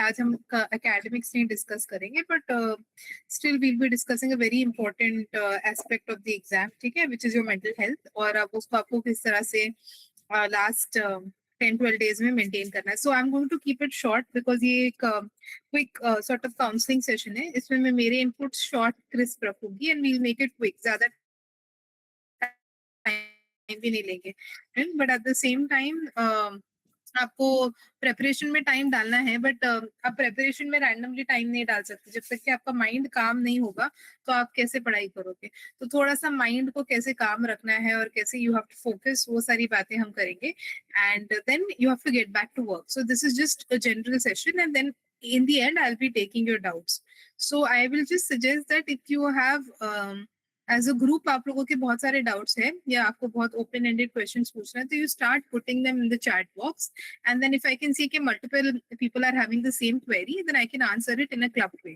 आज हम academics नहीं डिस्कस करेंगे, but still will be discussing a very important aspect of the exam, ठीक है, which is your mental health, और आप उसको आपको किस तरह से लास्ट 10-12 days में मेंटेन करना है. So I am going to keep it short because ये एक quick sort of counselling session है. इसमें मैं मेरे इनपुट शॉर्ट क्रिस्प रखूंगी and we'll make it quick. ज्यादा टाइम भी नहीं लेंगे, but at the same time आपको प्रेपरेशन में टाइम डालना है, बट आप प्रेपरेशन में रैंडमली टाइम नहीं डाल सकते. जब तक कि आपका माइंड काम नहीं होगा तो आप कैसे पढ़ाई करोगे. तो थोड़ा सा माइंड को कैसे काम रखना है और कैसे यू हैव टू फोकस, वो सारी बातें हम करेंगे. And then you have to get back to work. So this is just a general session and then in the end I'll be taking your doubts. So I will just suggest that if you have as a group आप लोगों के बहुत सारे doubts हैं या आपको बहुत open ended questions पूछना है, तो you start putting them in the chat box, and then if I can see कि multiple people are having the same query, then I can answer it in a club way.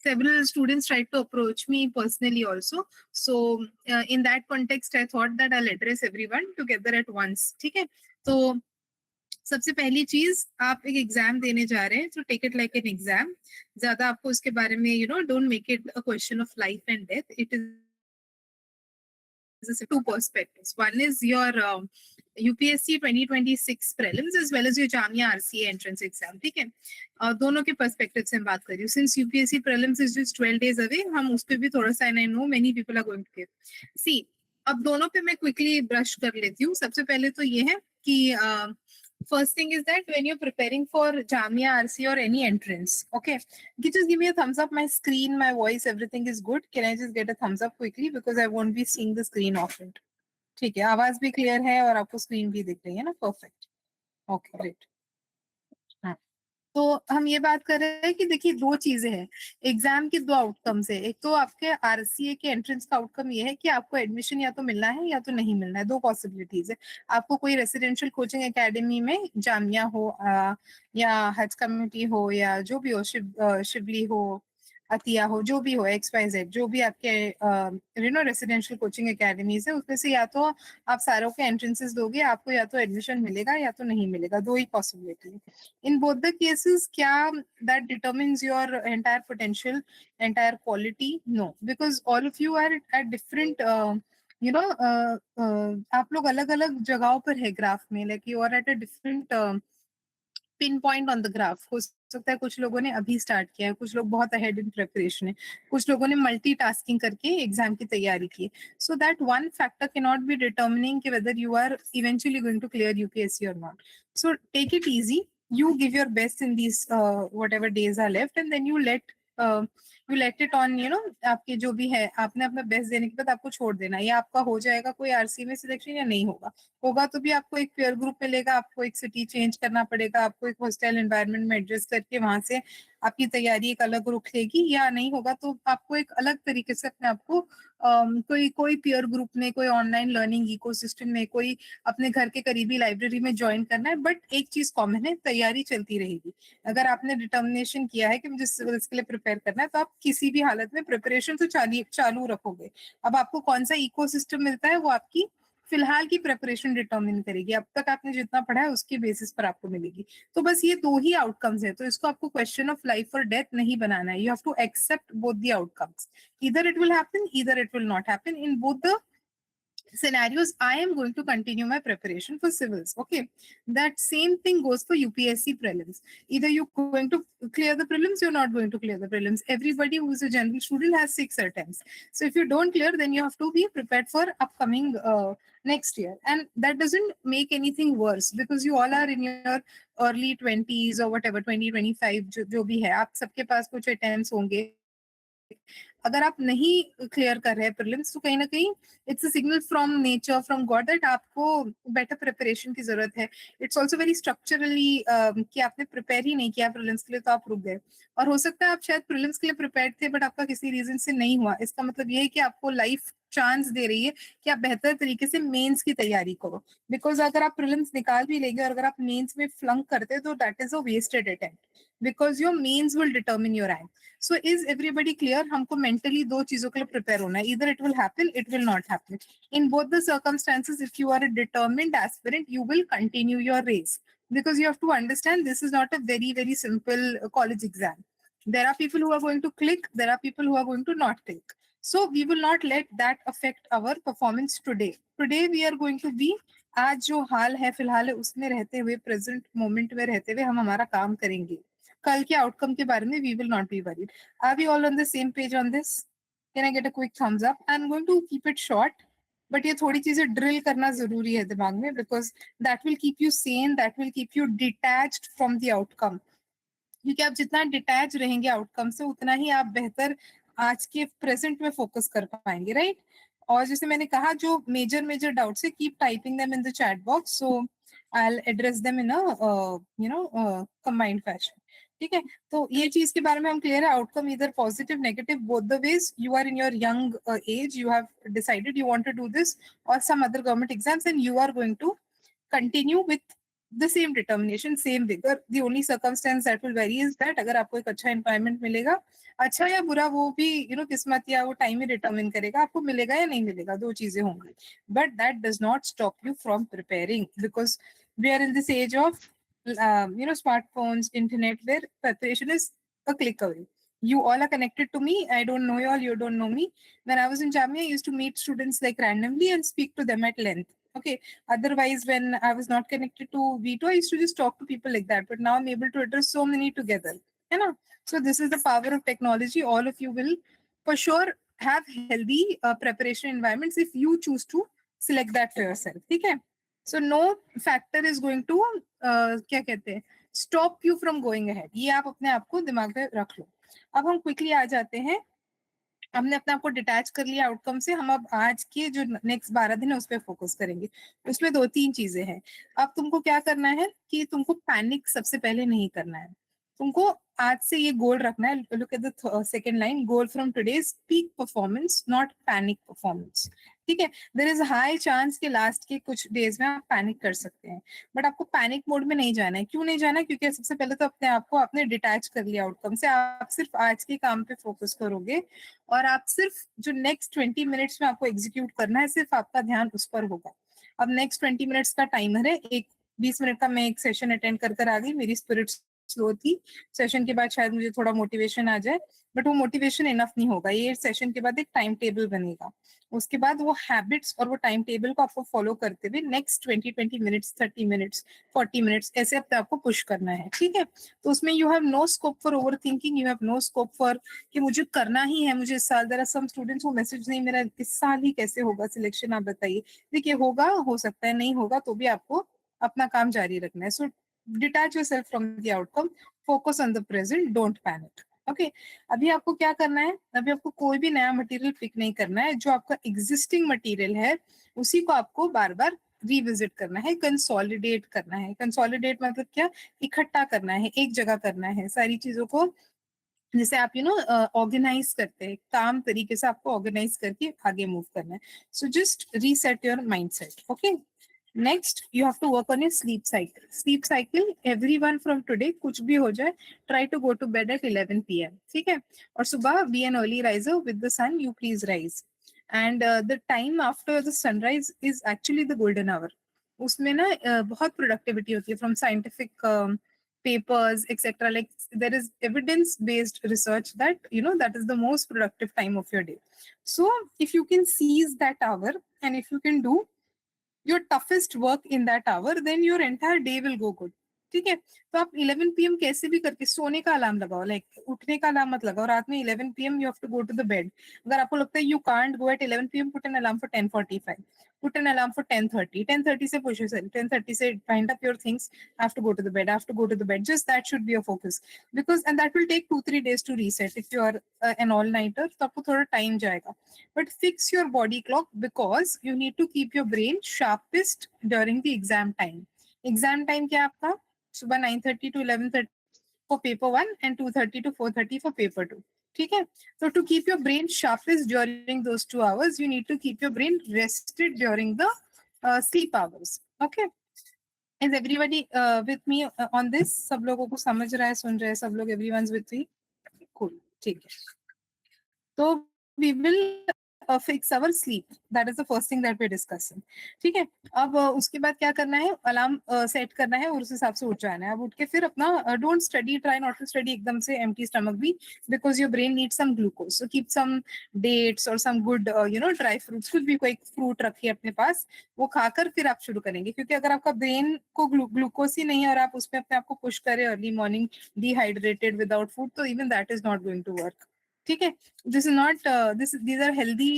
Several students tried to approach me personally also, so in that context I thought that I'll address everyone together at once. ठीक है, तो सबसे पहली चीज, आप एक exam देने जा रहे हैं, तो take it like an exam. ज्यादा आपको उसके बारे में don't make it a question of life and death. It is two perspectives. One is your UPSC 2026 prelims as well as your Jamia RCA entrance exam. ठीक है, दोनों के perspective से हम बात कर रही हूँ. Since UPSC prelims is just 12 days away, हम उस पे भी थोड़ा सा, and I know many people are going to give. See, अब दोनों पे मैं quickly brush कर लेती हूँ. सबसे पहले तो ये है कि first thing is that when you're preparing for Jamia RCA or any entrance, okay, you just give me a thumbs up. My screen, my voice, everything is good. Can I just get a thumbs up quickly because I won't be seeing the screen often. ठीक है, आवाज भी clear है और आपको screen भी दिख रही है ना. Perfect, okay, great. तो हम ये बात कर रहे हैं कि देखिए दो चीजें हैं. एग्जाम के दो आउटकम्स है. एक तो आपके आरसीए के एंट्रेंस का आउटकम ये है कि आपको एडमिशन या तो मिलना है या तो नहीं मिलना है. दो पॉसिबिलिटीज है. आपको कोई रेसिडेंशियल कोचिंग एकेडमी में, जामिया हो या हज कम्युनिटी हो या जो भी हो, शिवली हो, अतिया हो, जो भी हो, XYZ, जो भी आपके रेसिडेंशियल कोचिंग एकेडमीज है, उसमें से या तो आप सारों के एंट्रेंसेस दोगे, आपको या तो एडमिशन मिलेगा या तो नहीं मिलेगा. दो ही पॉसिबिलिटी है. In both the cases, क्या that determines your entire potential, entire quality? No, because all of you are at different, आप लोग अलग अलग जगहों पर है ग्राफ में. Like you are at a different pin point on the graph. हो सकता है कुछ लोगों ने अभी स्टार्ट किया है, कुछ लोग बहुत अहेड इन प्रिपरेशन है, कुछ लोगों ने मल्टीटास्किंग करके एग्जाम की तैयारी की. So that one factor can not be determining कि whether you are eventually going to clear UPSC और not. So take it easy. You give your best in these whatever days are left, and then you let it on, आपके जो भी है, आपने अपना best देने के बाद आपको छोड़ देना. या आपका हो जाएगा कोई आरसी में सिलेक्शन या नहीं होगा. होगा तो भी आपको एक पेयर ग्रुप मिलेगा, आपको एक सिटी चेंज करना पड़ेगा, आपको एक हॉस्टल एनवायरनमेंट में एडजस्ट करके वहां से आपकी तैयारी एक अलग रुख लेगी. या नहीं होगा तो आपको एक अलग तरीके से अपने आपको कोई पेयर ग्रुप में, कोई ऑनलाइन लर्निंग इकोसिस्टम में, कोई अपने घर के करीबी लाइब्रेरी में ज्वाइन करना है. बट एक चीज कॉमन है, तैयारी चलती रहेगी. अगर आपने डिटर्मिनेशन किया है कि मुझे सिविल्स के लिए प्रिपेयर करना है, तो आप किसी भी हालत में प्रिपरेशन तो चालू रखोगे. अब आपको कौन सा इकोसिस्टम मिलता है वो आपकी फिलहाल की प्रिपरेशन डिटर्मिन करेगी. अब तक आपने जितना पढ़ा है उसके बेसिस पर आपको मिलेगी. तो बस ये दो ही आउटकम्स है, तो इसको आपको क्वेश्चन ऑफ लाइफ और डेथ नहीं बनाना है. You have to accept both the outcomes. either it will happen, either it will not happen. In both the scenarios, I am going to continue my preparation for civils. Okay, that same thing goes for UPSC prelims. Either you're going to clear the prelims, you're not going to clear the prelims. Everybody who is a general student has 6 attempts. So if you don't clear, then you have to be prepared for upcoming next year. And that doesn't make anything worse because you all are in your early 20s or whatever, 20-25 जो भी है, आप सबके पास कुछ attempts होंगे. अगर आप नहीं क्लियर कर रहे हैं प्रीलिम्स, तो कहीं ना कहीं it's a signal from nature, from God, that आपको बेटर प्रिपरेशन की जरूरत है. इट्स ऑल्सो वेरी स्ट्रक्चरली कि आपने प्रिपेयर ही नहीं किया प्रीलिम्स के लिए, तो आप रुक गए. और हो सकता है आप शायद प्रीलिम्स के लिए प्रिपेयर थे बट आपका किसी रीजन से नहीं हुआ. इसका मतलब ये है कि आपको लाइफ चांस दे रही है कि आप बेहतर तरीके से मेंस की तैयारी करो. बिकॉज अगर आप प्रीलिम्स निकाल भी लेंगे और अगर आप मेंस में फ्लंक करते तो that is a wasted attempt, because your mains will determine your rank. So is everybody clear? हमको mentally दो चीजों के लिए prepare होना है. Either it will happen, it will not happen. In both the circumstances, if you are a determined aspirant, you will continue your race. because you have to understand this is not a very, very simple college exam. There are people who are going to click, there are people who are going to not click. So we will not let that affect our performance today. Today we are going to be, आज जो हाल है फिलहाल है उसमें रहते हुए, present moment में रहते हुए हम हमारा काम करेंगे. कल के आउटकम के बारे में we will not be worried. Are we all on the same page on this? Can I get a quick thumbs up? I'm going to keep it short, but ये थोड़ी चीजें ड्रिल करना जरूरी है दिमाग में, because that will keep you sane, that will keep you detached from the outcome. क्योंकि आप जितना डिटैच रहेंगे आउटकम से उतना ही आप बेहतर आज के प्रेजेंट में फोकस कर पाएंगे, राइट? और जैसे मैंने कहा, जो मेजर मेजर डाउट्स है, keep typing them in the chat box, so I will address them in a combined fashion. ठीक है, तो ये चीज के बारे में हम क्लियर है. आउटकम इधर positive negative both the ways. You are in your young age, you have decided you want to do this और some other government exams, and you are going to continue with the same determination, same vigor. The only circumstance that will vary is that अगर आपको एक अच्छा environment मिलेगा, अच्छा या बुरा वो भी किस्मत या वो टाइम ही डिटरमिन करेगा, आपको मिलेगा या नहीं मिलेगा, दो चीजें होंगी. But that does not stop you from preparing, because we are in this age of smartphones, internet, where preparation is a click away. You all are connected to me. I don't know you all. You don't know me. When I was in Jamia, I used to meet students like randomly and speak to them at length. Okay. Otherwise, when I was not connected to V2, I used to just talk to people like that. But now I'm able to address so many together. You know? So this is the power of technology. All of you will for sure have healthy preparation environments if you choose to select that for yourself. Okay. So no factor is going to क्या कहते हैं, stop you from going ahead. ये आप अपने आप को दिमाग में रख लो. अब हम क्विकली आ जाते हैं, हमने अपने आप को डिटैच कर लिया आउटकम से, हम अब आज के जो नेक्स्ट 12 दिन है उस पर फोकस करेंगे. उसमें 2-3 चीजें हैं. अब तुमको क्या करना है कि तुमको पैनिक सबसे पहले नहीं करना है. तुमको आज से ये गोल रखना है. Look at the second line, goal from today's peak performance, not panic performance. ठीक है, देयर इज हाई चांस कि लास्ट के कुछ डेज में आप पैनिक कर सकते हैं, बट आपको पैनिक मोड में नहीं जाना है. क्यों नहीं जाना है? क्योंकि सबसे पहले तो अपने आप को आपने डिटैच कर लिया आउटकम से. आप सिर्फ आज के काम पे फोकस करोगे और आप सिर्फ जो नेक्स्ट 20 मिनट्स में आपको एग्जीक्यूट करना है, सिर्फ आपका ध्यान उस पर होगा. अब नेक्स्ट 20 मिनट्स का टाइमर है, एक 20 मिनट का मैं एक सेशन अटेंड कर आ गई, मेरी स्पिरिट स्लो थी. सेशन के बाद शायद मुझे थोड़ा मोटिवेशन आ जाए, बट वो मोटिवेशन इनफ नहीं होगा. ये सेशन के बाद एक टाइम टेबल बनेगा, उसके बाद वो हैबिट्स और वो टाइम टेबल को आपको फॉलो करते हुए नेक्स्ट 20 मिनट्स, 30 मिनट्स, 40 मिनट्स ऐसे अपने आपको पुश करना है. ठीक है, तो उसमें you have no scope for over thinking, you have no scope for कि मुझे करना ही है, मुझे इस साल. देयर आर सम स्टूडेंट्स को मैसेज नहीं, मेरा इस साल ही कैसे होगा सिलेक्शन, आप बताइए. देखिए, होगा, हो सकता है, नहीं होगा तो भी आपको अपना काम जारी रखना है. So detach yourself from the outcome, focus on the present, don't panic. Okay, अभी आपको क्या करना है? अभी आपको कोई भी नया मटेरियल पिक नहीं करना है. जो आपका एग्जिस्टिंग मटेरियल है उसी को आपको बार बार रिविजिट करना है, कंसोलिडेट करना है. कंसोलिडेट मतलब क्या? इकट्ठा करना है, एक जगह करना है सारी चीजों को. जैसे आप ऑर्गेनाइज करते हैं, काम तरीके से आपको ऑर्गेनाइज करके आगे मूव करना है. So just reset your mindset. Okay, next you have to work on your sleep cycle. Sleep cycle everyone from today, कुछ भी हो जाए, try to go to bed at 11 PM. ठीक है, और सुबह be an early riser. With the sun you please rise, and the time after the sunrise is actually the golden hour. उसमें ना बहुत प्रोडक्टिविटी होती है. From scientific papers, etc., like there is evidence based research that that is the most productive time of your day. So if you can seize that hour and if you can do your toughest work in that hour, then your entire day will go good. ठीक है, तो आप 11 PM कैसे भी करके सोने का alarm लगाओ, लाइक उठने का अलार्म मत लगाओ. रात में 11 PM you have to go to the bed. अगर आपको लगता है you can't go at 11 PM, put an alarm for 10:45, put an alarm for 10:30. 10:30 से push yourself, 10:30 से wind up your things. I have to go to the bed, I have to go to the bed. Just that should be your focus, because and that will take 2-3 days to reset. If you are an all-nighter, तो आपको थोड़ा time जाएगा. But fix your body clock, because you need to keep your brain sharpest during the exam time. Exam time क्या है आपका? सुबह 9:30 to 11:30 for paper 1 and 2:30 to 4:30 for paper 2. ठीक है, so to keep your brain sharpest during those 2 hours, you need to keep your brain rested during the sleep hours. Okay, is everybody with me on this? सब लोगों को समझ रहा है, सुन रहे हैं सब लोग? everyone's with me? Cool. ठीक है, तो we will fix our sleep, that is the first thing that we discussing. ठीक है, अब उसके बाद क्या करना है, अलार्म सेट करना है और उस हिसाब से उठ जाना है। अब उठ के फिर अपना don't study, try not to study एकदम से एम्प्टी स्टमक भी, because your brain needs some glucose, so keep some dates और सम गुड ड्राई फ्रूट्स, कुछ भी कोई फ्रूट रखिए अपने पास, वो खाकर फिर आप शुरू करेंगे। क्योंकि अगर आपका ब्रेन को ग्लूकोज ही नहीं है और आप उसमें अपने आप को पुश करें early morning dehydrated without food, तो even that is not going to work. ठीक है, this is not these are healthy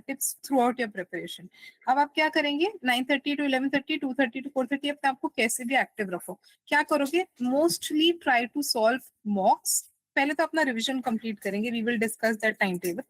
tips throughout your preparation. अब आप क्या करेंगे, 9:30 to 11:30, 2:30 to 4:30 अपने आप को कैसे भी एक्टिव रखो। क्या करोगे, mostly try to solve mocks. पहले तो अपना रिविजन कंप्लीट करेंगे, we will discuss that time table.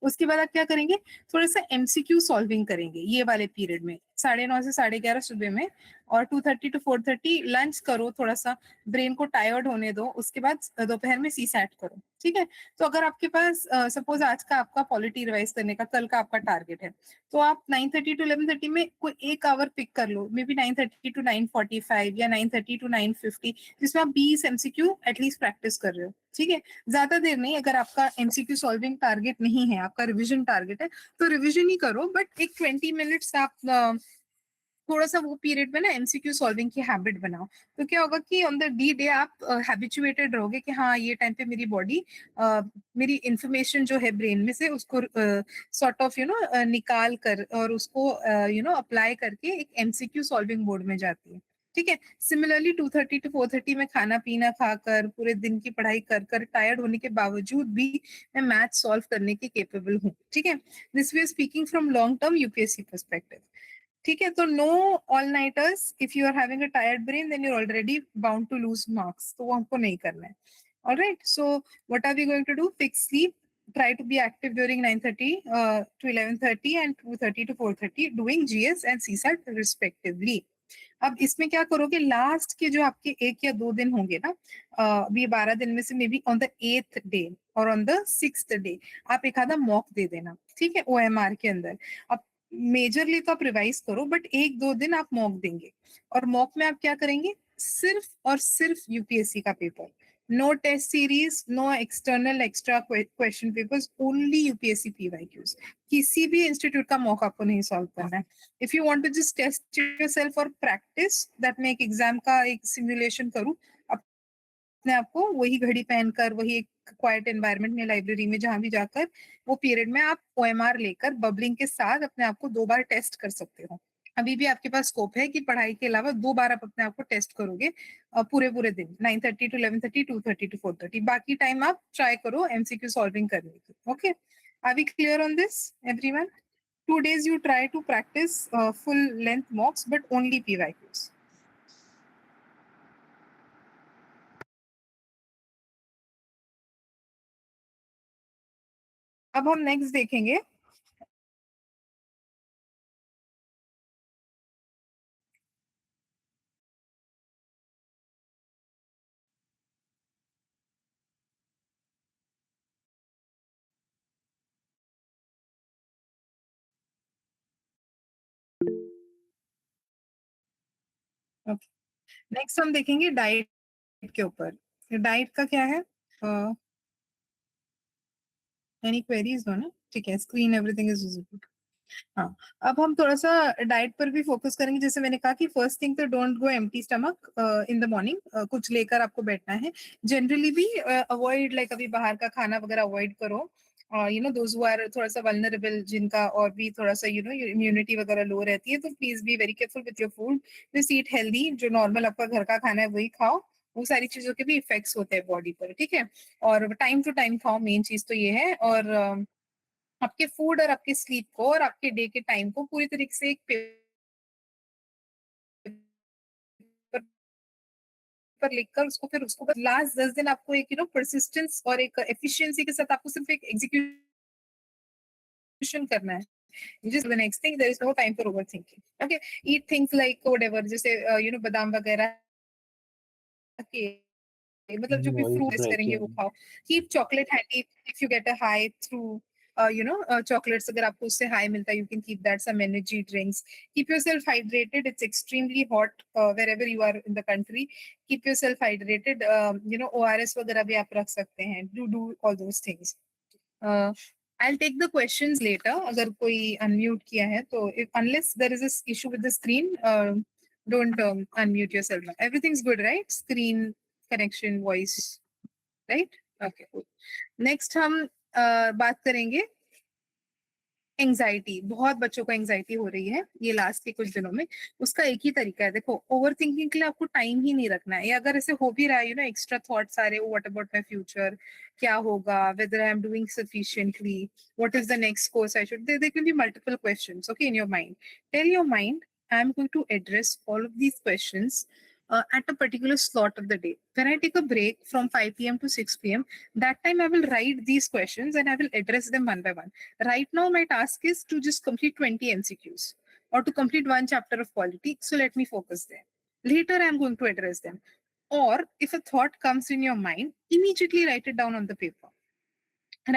उसके बाद आप क्या करेंगे, थोड़ा सा एमसीक्यू सॉल्विंग करेंगे ये वाले पीरियड में, 9:30 से 11:30 सुबह में, और 2:30 to 4:30 लंच करो, थोड़ा सा ब्रेन को टायर्ड होने दो, उसके बाद दोपहर में सी सैट करो। ठीक है, तो अगर आपके पास सपोज आज का आपका पॉलिटी रिवाइज करने का, कल का आपका टारगेट है, तो आप 9:30 to 11:30 में कोई एक आवर पिक कर लो, मे बी 9:30 to 9:45 या 9:30 to 9:50, जिसमें आप 20 एमसीक्यू एटलीस्ट प्रैक्टिस कर रहे हो। ठीक है, ज्यादा देर नहीं, अगर आपका एमसीक्यू सॉल्विंग टारगेट नहीं है, आपका रिविजन टारगेट है, तो रिविजन ही करो, बट एक 20 मिनट्स आप थोड़ा सा वो पीरियड में ना एमसीक्यू सॉल्विंग की हैबिट बनाओ। तो क्या होगा कि ऑन द डी डे आप हैबिचुएटेड रहोगे कि हाँ ये टाइम पे मेरी बॉडी मेरी इंफॉर्मेशन जो है ब्रेन में से उसको सॉर्ट ऑफ निकाल कर और उसको अप्लाई करके एक एमसीक्यू सॉल्विंग मोड में जाती है। ठीक है, सिमिलरली 2:30 to 4:30 में खाना पीना खाकर पूरे दिन की पढ़ाई कर कर टायर्ड होने के बावजूद भी मैं मैथ सॉल्व करने की केपेबल हूँ। ठीक है, this we are speaking from long term UPSC perspective. ठीक है, तो no all nighters, if you are having a tired brain then you already bound to lose marks, तो वो हमको नहीं करना है। Alright, so what are we going to do, fix sleep, try to be active during 9:30 to 11:30 and 2:30 to 4:30 doing GS and CSAT respectively. अब इसमें क्या करोगे, लास्ट के जो आपके 1 या 2 दिन होंगे ना, अभी 12 दिन में से may be on the 8th day और ऑन द 6th डे आप एक आधा मॉक दे देना। ठीक है, ओएमआर के अंदर। अब मेजरली तो आप रिवाइज करो, बट 1-2 दिन आप मॉक देंगे, और मॉक में आप क्या करेंगे, सिर्फ और सिर्फ यूपीएससी का paper, no test series, no external extra question papers, only UPSC PYQs. किसी भी इंस्टीट्यूट का मॉक आपको नहीं सॉल्व करना है। If you want to just test yourself और प्रैक्टिस दैट, मैं एक एग्जाम का एक सिमुलेशन करूं अपने आप को, वही घड़ी पहनकर, वही एक क्वाइट एनवायरनमेंट में, लाइब्रेरी में, जहां भी जाकर, वो पीरियड में आप ओएमआर लेकर बबलिंग के साथ अपने आप को 2 बार टेस्ट कर सकते हो। अभी भी आपके पास स्कोप है कि पढ़ाई के अलावा 2 बार आप अपने आप को टेस्ट करोगे पूरे पूरे दिन, 9:30 to 11:30, 2:30 to 4:30, बाकी टाइम आप ट्राई करो एमसीक्यू सॉल्विंग करने की। Okay, are we clear on this everyone? 2 days you try to practice full length mocks but only PYQs. अब हम नेक्स्ट देखेंगे, नेक्स्ट हम देखेंगे डाइट के ऊपर। डाइट का क्या है, एनी क्वेरीज हो ना? ठीक है, स्क्रीन एवरीथिंग इज विजिबल। हाँ, अब हम थोड़ा सा डाइट पर भी फोकस करेंगे। जैसे मैंने कहा कि फर्स्ट थिंग तो don't go empty stomach in the morning, कुछ लेकर आपको बैठना है। जनरली भी अवॉइड, लाइक अभी बाहर का खाना वगैरह अवॉइड करो। दोज हु आर थोड़ा सा वल्नरेबल, जिनका और भी थोड़ा सा इम्यूनिटी वगैरह लो रहती है, तो please be very careful with your food. Just eat healthy, जो नॉर्मल आपका घर का खाना है वही खाओ। वो सारी चीजों के भी इफेक्ट्स होते हैं बॉडी पर। ठीक है, और टाइम टू टाइम खाओ, मेन चीज तो ये है। और आपके फूड और आपके स्लीप को और आपके डे के टाइम को पूरी तरीके से एक पेपर पर लिखकर उसको, फिर उसको लास्ट 10 दिन आपको एक परसिस्टेंस और एक एफिशिएंसी के साथ आपको सिर्फ एक एग्जीक्यूशन करना है। Just the next thing, there is no time for overthinking. Okay, eat things like whatever, जैसे बादाम वगैरह के, मतलब जो भी वॉइस फ्रूट्स ब्रेक करेंगे वो खाओ। Keep chocolate handy if you get a high through chocolates, अगर आपको उससे हाई मिलता है, you can keep that, some energy drinks. Keep yourself hydrated, it's extremely hot wherever you are in the country. Keep yourself hydrated. ORS वगैरह भी आप रख सकते हैं, do all those things. I'll take the questions later. अगर कोई unmute किया है तो unless there is this issue with the screen, don't unmute yourself. Everything's good, right? Screen connection, voice, right? Okay. Cool. Next हम बात करेंगे anxiety. बहुत बच्चों को एंजाइटी हो रही है ये लास्ट के कुछ दिनों में। उसका एक ही तरीका है, देखो ओवर थिंकिंग के लिए आपको टाइम ही नहीं रखना है। या अगर ऐसे हो भी रहा है ना एक्स्ट्रा थॉट्स आ रहे हो, व्हाट अबाउट माय फ्यूचर, क्या होगा, whether I am doing sufficiently, what is the next course I should, there can be multiple questions okay in your mind. Tell your mind I am going to address all of these questions at a particular slot of the day. When I take a break from 5 p.m. to 6 p.m., that time I will write these questions and I will address them one by one. Right now, my task is to just complete 20 MCQs or to complete one chapter of polity. So let me focus there. Later, I'm going to address them. Or if a thought comes in your mind, immediately write it down on the paper.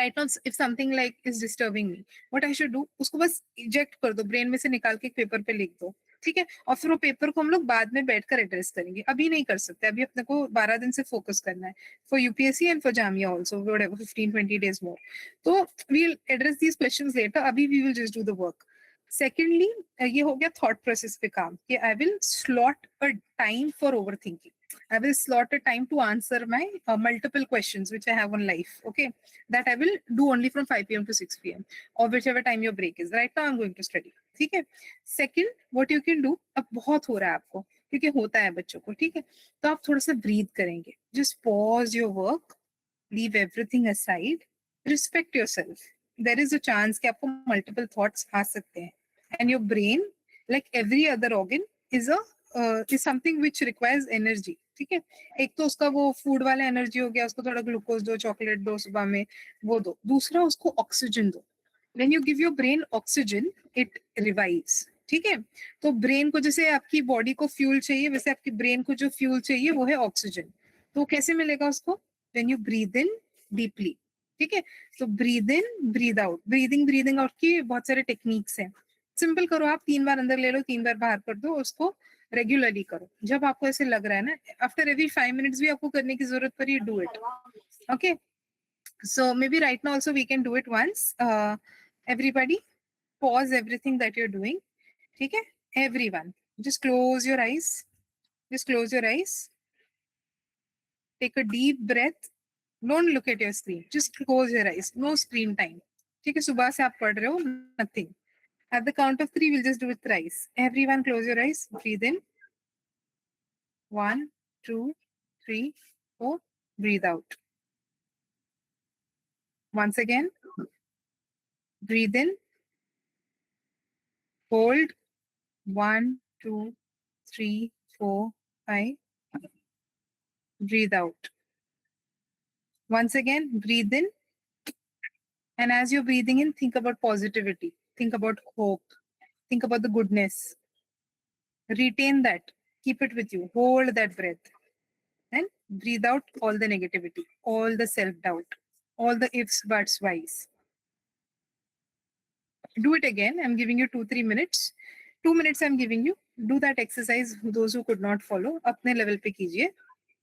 Right now, if something like is disturbing me, what I should do, उसको बस eject कर दो, brain में से निकाल के paper पे लिख दो, ठीक है? और फिर वो पेपर को हम लोग बाद में बैठकर एड्रेस करेंगे, अभी नहीं कर सकते, अभी अपने को 12 दिन से फोकस करना है for UPSC and for JAMIA also, whatever 15-20 days more. तो we'll address these questions later, अभी we will just do the work. Secondly, ये हो गया thought process पे काम कि I will slot a time for overthinking. I will slot a time to answer my multiple questions which I have on life. Okay, that I will do only from 5 p.m. to 6 p.m. or whichever time your break is. Right now I'm going to study. ठीक है. Second, what you can do, अब बहुत हो रहा है आपको क्योंकि होता है बच्चों को, ठीक है, तो आप थोड़ा सा ब्रीथ करेंगे. Just pause your work, leave everything aside, respect yourself. There is a chance कि आपको multiple thoughts आ सकते हैं. And your brain, like every other organ, is something which requires energy. ठीक है, एक तो उसका वो फूड वाला एनर्जी हो गया, उसको थोड़ा ग्लूकोज दो, चॉकलेट दो सुबह में, वो दो. दूसरा उसको ऑक्सीजन दो. When you give your brain oxygen it revives. ठीक है, तो ब्रेन को जैसे आपकी बॉडी को फ्यूल चाहिए, वैसे आपकी ब्रेन को जो फ्यूल चाहिए वो है ऑक्सीजन. तो कैसे मिलेगा उसको? When you breathe in deeply. ठीक है, तो breathe in breathe out. Breathing out की बहुत सारे टेक्निक्स हैं. सिंपल करो, आप 3 बार अंदर ले लो, 3 बार बाहर कर दो, उसको रेगुलरली करो. जब आपको ऐसे लग रहा है ना, आफ्टर एवरी 5 मिनट्स भी आपको करने की जरूरत पड़ी, do it. Okay, so maybe right now also we can do it once. Everybody pause everything that you're doing. Okay, everyone just close your eyes. Just close your eyes. Take a deep breath. Don't look at your screen. Just close your eyes. No screen time. ठीक है, सुबह से आप पढ़ रहे हो, nothing. At the count of 3, we'll just do it thrice. Everyone close your eyes. Breathe in. 1, 2, 3, 4. Breathe out. Once again. Breathe in. Hold. 1, 2, 3, 4, 5. Breathe out. Once again, breathe in. And as you're breathing in, think about positivity. Think about hope. Think about the goodness. Retain that. Keep it with you. Hold that breath. And breathe out all the negativity, all the self-doubt, all the ifs, buts, whys. Do it again. I'm giving you 2-3 minutes. 2 minutes I'm giving you. Do that exercise. Those who could not follow, apne level pe kijiye.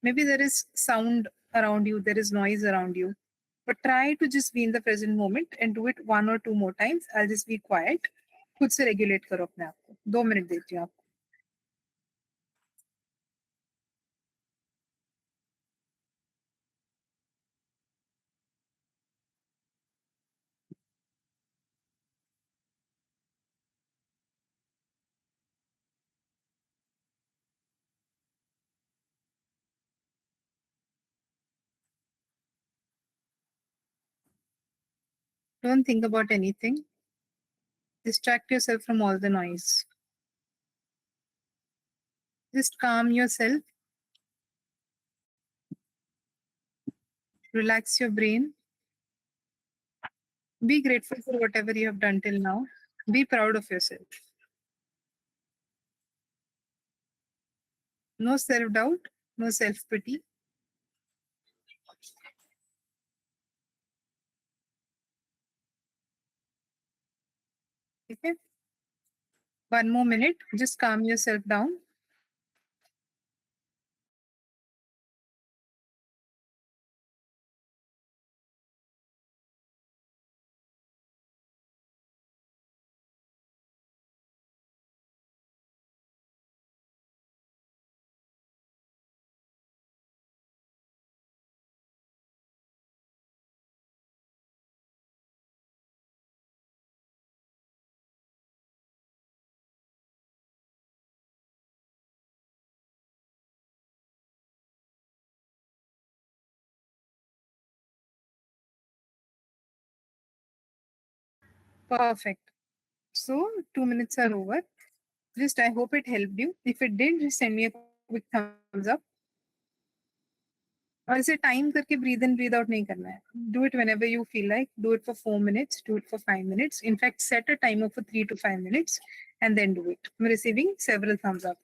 Maybe there is sound around you, there is noise around you, but try to just be in the present moment and do it 1 or 2 more times. I'll just be quiet. खुद से regulate करो अपने आप को. 2 minute देती हूँ आपको. Don't think about anything. Distract yourself from all the noise. Just calm yourself. Relax your brain. Be grateful for whatever you have done till now. Be proud of yourself. No self-doubt, no self-pity. Okay? 1 more minute. Just calm yourself down. Perfect. So 2 minutes are over. Just I hope it helped you. If it did, just send me a quick thumbs up. और इसे time करके breathe in breathe out नहीं करना है. Do it whenever you feel like. Do it for 4 minutes. Do it for 5 minutes. In fact, set a timer for 3 to 5 minutes and then do it. I'm receiving several thumbs up.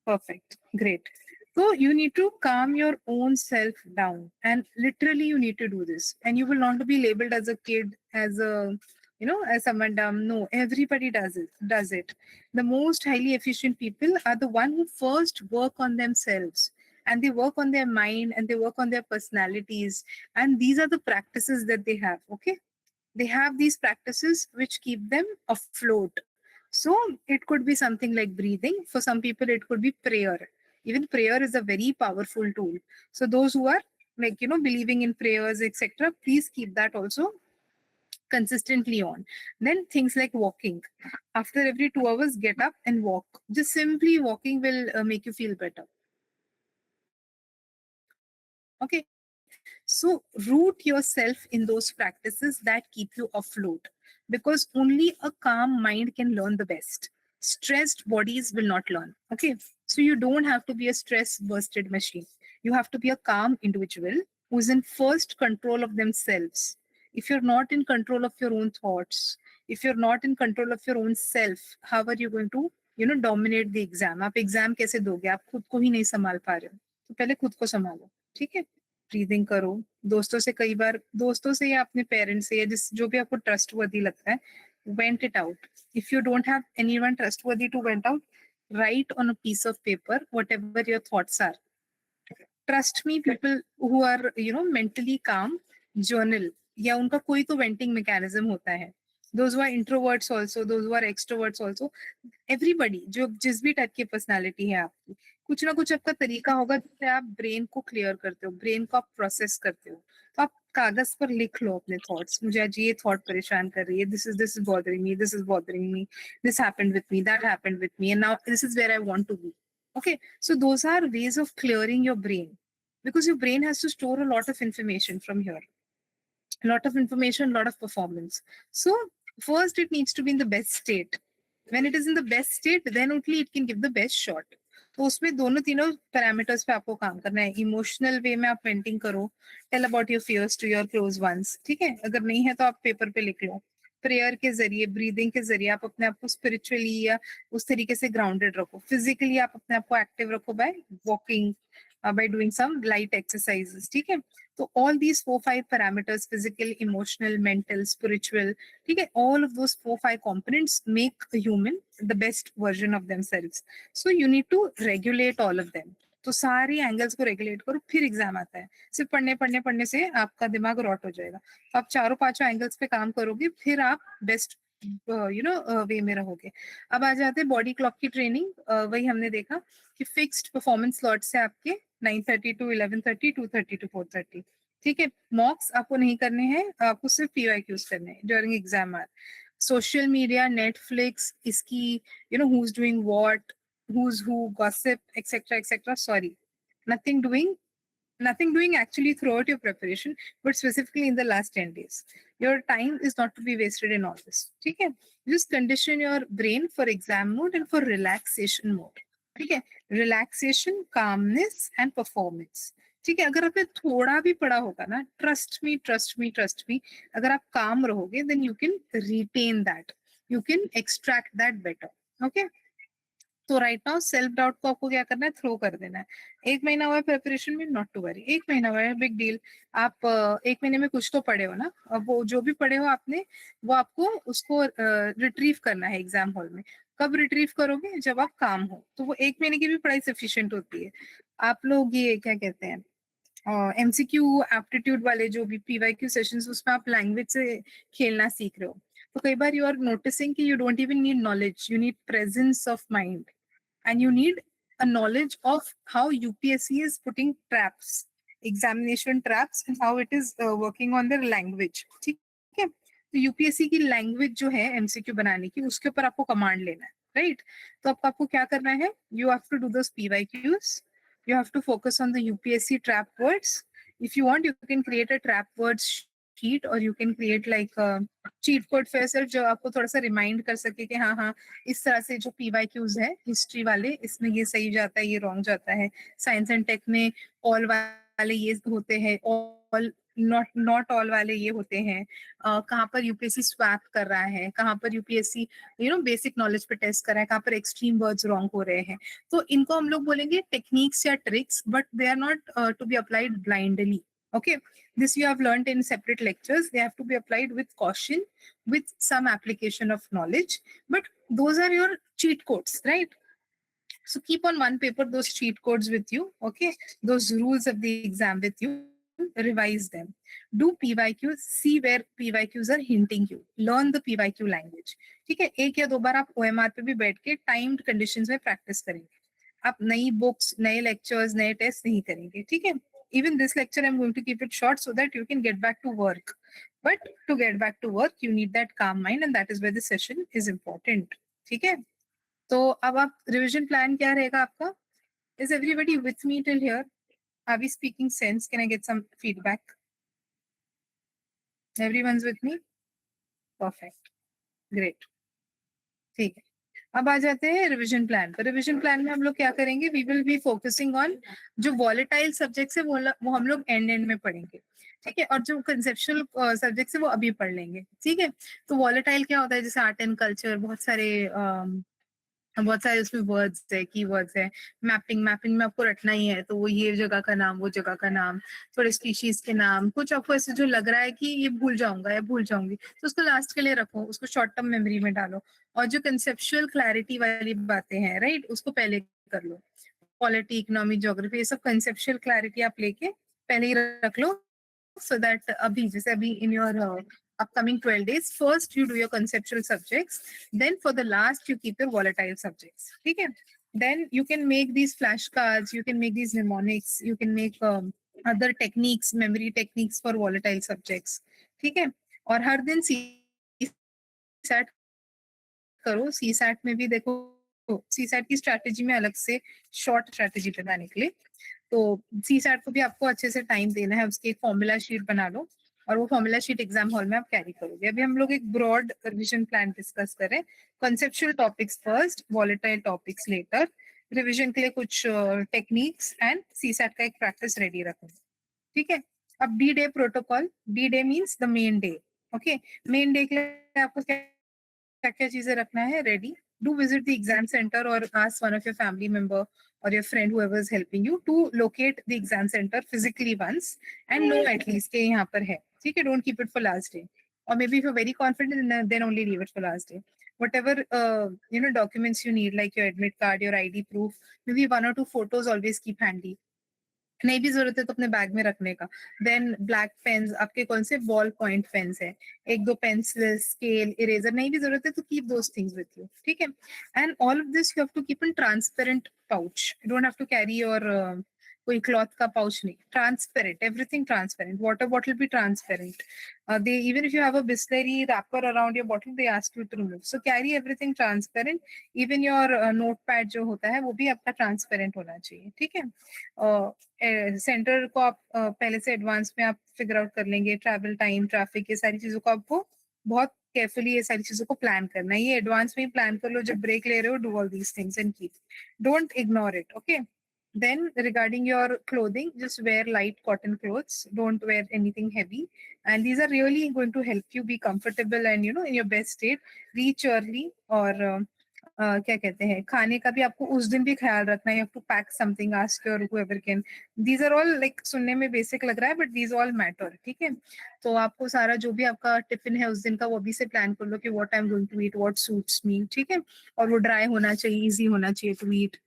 Perfect. Great. So you need to calm your own self down, and literally you need to do this. And you will not be labeled as a kid, as a as someone dumb. No, everybody does it. Does it. The most highly efficient people are the one who first work on themselves, and they work on their mind, and they work on their personalities. And these are the practices that they have. Okay, they have these practices which keep them afloat. So it could be something like breathing. For some people, it could be prayer. Even prayer is a very powerful tool. So those who are like, believing in prayers, etc., please keep that also consistently on. Then things like walking. After every 2 hours, get up and walk. Just simply walking will make you feel better. Okay. So root yourself in those practices that keep you afloat, because only a calm mind can learn the best. Stressed bodies will not learn. Okay. So you don't have to be a stress bursted machine. You have to be a calm individual who's in first control of themselves. If you're not in control of your own thoughts, if you're not in control of your own self, how are you going to, dominate the exam? आप exam कैसे दोगे? आप खुद को ही नहीं संभाल पा रहे हो, तो पहले खुद को संभालो. ठीक है. ब्रीदिंग करो. दोस्तों से, कई बार दोस्तों से या अपने पेरेंट्स से या जिस जो भी आपको ट्रस्टवर्दी लगता है, vent it out. If you don't have anyone trustworthy to vent out, write on a piece of paper whatever your thoughts are. Trust me, people who are mentally calm journal, या उनका कोई तो venting mechanism होता है. Those who are introverts also, those who are extroverts also, everybody, जो जिस भी type की पर्सनालिटी है आपकी, कुछ ना कुछ आपका तरीका होगा जिससे आप ब्रेन को क्लियर करते हो, ब्रेन को आप प्रोसेस करते हो. तो आप कागज पर लिख लो अपने थॉट्स. मुझे आज ये थॉट परेशान कर रही है, this is bothering me, this is bothering me, this happened with me, that happened with me, and now this is where I want to be. Okay, so those are ways of clearing your brain, because your brain has to store a lot of information from here. A lot of information, a lot of performance. So first it needs to be in the best state. When it is in the best state, then only it can give the best shot. तो उसमें दोनों तीनों parameters पे आपको काम करना है. Emotional वे में आप वेंटिंग करो, tell about your fears to your close ones. ठीक है. अगर नहीं है तो आप पेपर पे लिख लो. प्रेयर के जरिए, ब्रीदिंग के जरिए आप अपने आप को स्पिरिचुअली या उस तरीके से ग्राउंडेड रखो. फिजिकली आप अपने आप को एक्टिव रखो by walking, by doing some light exercises. ठीक है. तो all these 4-5 parameters, physical, emotional, mental, spiritual, ठीक है, all of those 4-5 components make a human the best version of themselves. So you need to regulate all of them. तो सारी angles को regulate करो, फिर एग्जाम आता है. सिर्फ पढ़ने पढ़ने पढ़ने से आपका दिमाग रॉट हो जाएगा. तो आप चारों पांचों एंगल्स पे काम करोगे, फिर आप बेस्ट वे में रहोगे. अब आ जाते हैं बॉडी क्लॉक की ट्रेनिंग. वही हमने देखा कि फिक्स्ड परफॉर्मेंस स्लॉट्स है आपके 9:30 to 11:30, 2:30 to 4:30. ठीक है. मॉक्स आपको नहीं करने हैं, आपको सिर्फ PYQs करने हैं during exam are. Social media, Netflix, इसकी who's doing what, who's who, gossip, etc. Sorry, nothing doing. Nothing doing actually throughout your preparation, but specifically in the last 10 days. Your time is not to be wasted in all this. Okay? Just condition your brain for exam mode and for relaxation mode. Okay? Relaxation, calmness, and performance. ठीक है. अगर आपने थोड़ा भी पढ़ा होगा ना, trust me, अगर आप काम रहोगे, then you can retain that. You can extract that better. Okay? तो राइट नाउ सेल्फ डाउट को आपको क्या करना है? थ्रो कर देना है. 1 महीना हुआ है प्रिपरेशन में, नॉट टू वरी. 1 महीना हुआ है, बिग डील. आप 1 महीने में कुछ तो पढ़े हो ना. अब वो जो भी पढ़े हो आपने, वो आपको उसको रिट्रीव करना है एग्जाम हॉल में. कब रिट्रीव करोगे? जब आप काम हो. तो वो 1 महीने की भी पढ़ाई सफिशिएंट होती है. आप लोग ये क्या कहते हैं, MCQ एप्टीट्यूड वाले जो भी PYQ सेशंस, उसमें आप लैंग्वेज से खेलना सीख रहे हो. तो कई बार यू आर नोटिसिंग कि you don't even need knowledge, you need presence of mind. And you need a knowledge of how UPSC is putting traps, examination traps, and how it is working on their language. ठीक है. तो UPSC की language जो है MCQ बनाने की, उसके ऊपर आपको कमांड लेना है, राइट. तो आपको क्या करना है? You have to do those PYQs. You have to focus on the UPSC trap words. If you want, you can create a trap words cheat or you can create like a cheat code for yourself जो आपको थोड़ा सा remind कर सके कि हाँ हाँ इस तरह से जो PYQs है हिस्ट्री वाले इसमें ये सही जाता है ये रॉन्ग जाता है, साइंस एंड टेक में ऑल वाले ये होते हैं, ऑल नॉट ऑल वाले ये होते हैं, कहाँ पर यूपीएससी स्वैप कर रहा है, कहाँ पर यूपीएससी बेसिक नॉलेज पे टेस्ट कर रहा है, कहाँ पर एक्सट्रीम वर्ड्स रॉन्ग हो रहे हैं। तो इनको हम लोग बोलेंगे टेक्निक्स या tricks, but they are not to be applied blindly. Okay, this you have learned in separate lectures. They have to be applied with caution, with some application of knowledge, but those are your cheat codes, right? So keep on one paper those cheat codes with you, okay? Those rules of the exam with you, revise them. Do PYQs, see where PYQs are hinting you. Learn the PYQ language. ठीक है, एक या दो बार आप OMR पे भी बैठ के टाइम्ड कंडीशंस में प्रैक्टिस करेंगे। आप नई बुक्स, नए लेक्चर्स, नए टेस्ट नहीं करेंगे, ठीक है? Even this lecture I'm going to keep it short so that you can get back to work. But to get back to work, you need that calm mind, and that is where the session is important. ठीक है? तो अब आप revision plan क्या रहेगा आपका? Is everybody with me till here? Are we speaking sense? Can I get some feedback? Everyone's with me? Perfect. Great. ठीक है, अब आ जाते हैं रिवीजन प्लान पर। रिवीजन प्लान में हम लोग क्या करेंगे, we will be focusing on जो वॉलेटाइल सब्जेक्ट्स है वो हम लोग एंड में पढ़ेंगे, ठीक है? और जो कंसेप्चुअल सब्जेक्ट्स है वो अभी पढ़ लेंगे, ठीक है? तो वॉलेटाइल क्या होता है, जैसे आर्ट एंड कल्चर, बहुत सारे उसमें वर्ड्स है, कीवर्ड्स है। मैपिंग में आपको रटना ही है, तो वो ये जगह का नाम, वो जगह का नाम, थोड़े स्पीशीज के नाम, कुछ आपको ऐसे जो लग रहा है कि ये भूल जाऊंगा या भूल जाऊंगी, तो उसको लास्ट के लिए रखो, उसको शॉर्ट टर्म मेमोरी में डालो। और जो कंसेप्चुअल क्लैरिटी वाली बातें हैं, राइट, उसको पहले कर लो। पॉलिटी, इकोनॉमी, ज्योग्राफी, ये सब कंसेप्चुअल क्लैरिटी आप लेके पहले ही रख लो, so that अभी जैसे अभी in your upcoming 12 days, first you do your conceptual subjects, then for the last you keep your volatile subjects, ठीक है? Then you can make these flashcards, you can make these mnemonics, you can make other techniques, memory techniques for volatile subjects, ठीक है? और हर दिन CSAT करो, CSAT में भी देखो, CSAT की स्ट्रैटेजी में अलग से शॉर्ट स्ट्रैटेजी बताने के लिए, तो CSAT को भी आपको अच्छे से टाइम देना है, उसकी एक फॉर्मूला शीट बना लो और वो फॉर्मूला शीट एग्जाम हॉल में आप कैरी करोगे। अभी हम लोग एक ब्रॉड रिविजन प्लान डिस्कस करें, conceptual topics first, volatile topics later, revision के लिए कुछ टेक्निक्स एंड CSAT का एक प्रैक्टिस रेडी रखूंगा, ठीक है? अब D day protocol, D day means the main day, okay? Main day के लिए आपको क्या क्या चीजें रखना है ready? Do visit the exam center or ask one of your family member or your friend whoever is helping you to locate the exam center physically once and know at least कि यहाँ पर है, ठीक है? Don't keep it for last day, or maybe if you're very confident then only leave it for last day. Whatever documents you need, like your admit card, your ID proof, maybe one or two photos always keep handy. नहीं भी जरूरत है तो अपने bag में रखने का। Then black pens, आपके कौन से बॉल पॉइंट पेन्स है, एक दो पेंसिल, स्केल, इरेजर, नहीं भी जरूरत है तो keep those things with you, ठीक है? And all of this you have to keep in transparent pouch, you don't have to carry your कोई क्लॉथ का पाउच नहीं, transparent, everything transparent, water bottle भी transparent, they even if you have a Bisleri wrapper around your bottle they ask you to remove, so carry everything transparent, even your notepad जो होता है वो भी आपका transparent होना चाहिए, ठीक है? सेंटर को आप पहले से एडवांस में आप फिगर आउट कर लेंगे, ट्रैवल टाइम, ट्रैफिक, ये सारी चीजों को आपको बहुत केयरफुली ये सारी चीजों को प्लान करना है, ये एडवांस में ही प्लान कर लो, जब ब्रेक ले रहे हो do all these things and keep, don't ignore it, okay? Then regarding your clothing, just wear light cotton clothes, don't wear anything heavy, and these are really going to help you be comfortable and in your best state. Reach early, और क्या कहते हैं, खाने का भी आपको उस दिन भी ख्याल रखना है, you have to pack something, ask your whoever can, these are all like सुनने में बेसिक लग रहा है but these all matter, ठीक है? तो आपको सारा जो भी आपका टिफिन है उस दिन का वो अभी से प्लान कर लो कि what I'm going to eat, what suits me, ठीक है? और वो ड्राई होना चाहिए, इजी होना चाहिए to eat.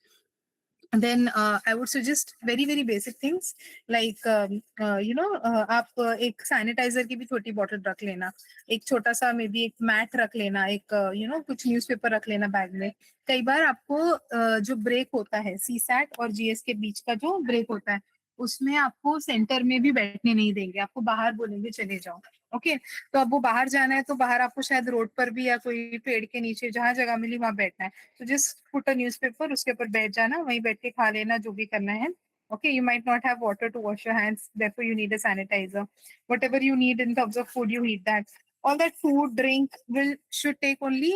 Then I would suggest very very basic things like आप एक सैनिटाइजर की भी छोटी बॉटल रख लेना, एक छोटा सा मे बी एक मैट रख लेना, एक कुछ न्यूज़पेपर रख लेना बैग में। कई बार आपको जो ब्रेक होता है CSAT और GS के बीच का जो ब्रेक होता है उसमें आपको सेंटर में भी बैठने नहीं देंगे, आपको बाहर बोलेंगे चले जाओ, ओके? तो अब वो बाहर जाना है तो बाहर आपको शायद रोड पर भी या कोई पेड़ के नीचे जहां जगह मिली वहां बैठना है, तो जस्ट पुट अ न्यूज़पेपर, उसके ऊपर बैठ जाना, वहीं बैठ के खा लेना, जो भी करना है। Okay, you might not have water to wash your hands, therefore you need a sanitizer. Whatever you need in terms of food, you need that. All that food, drink should take only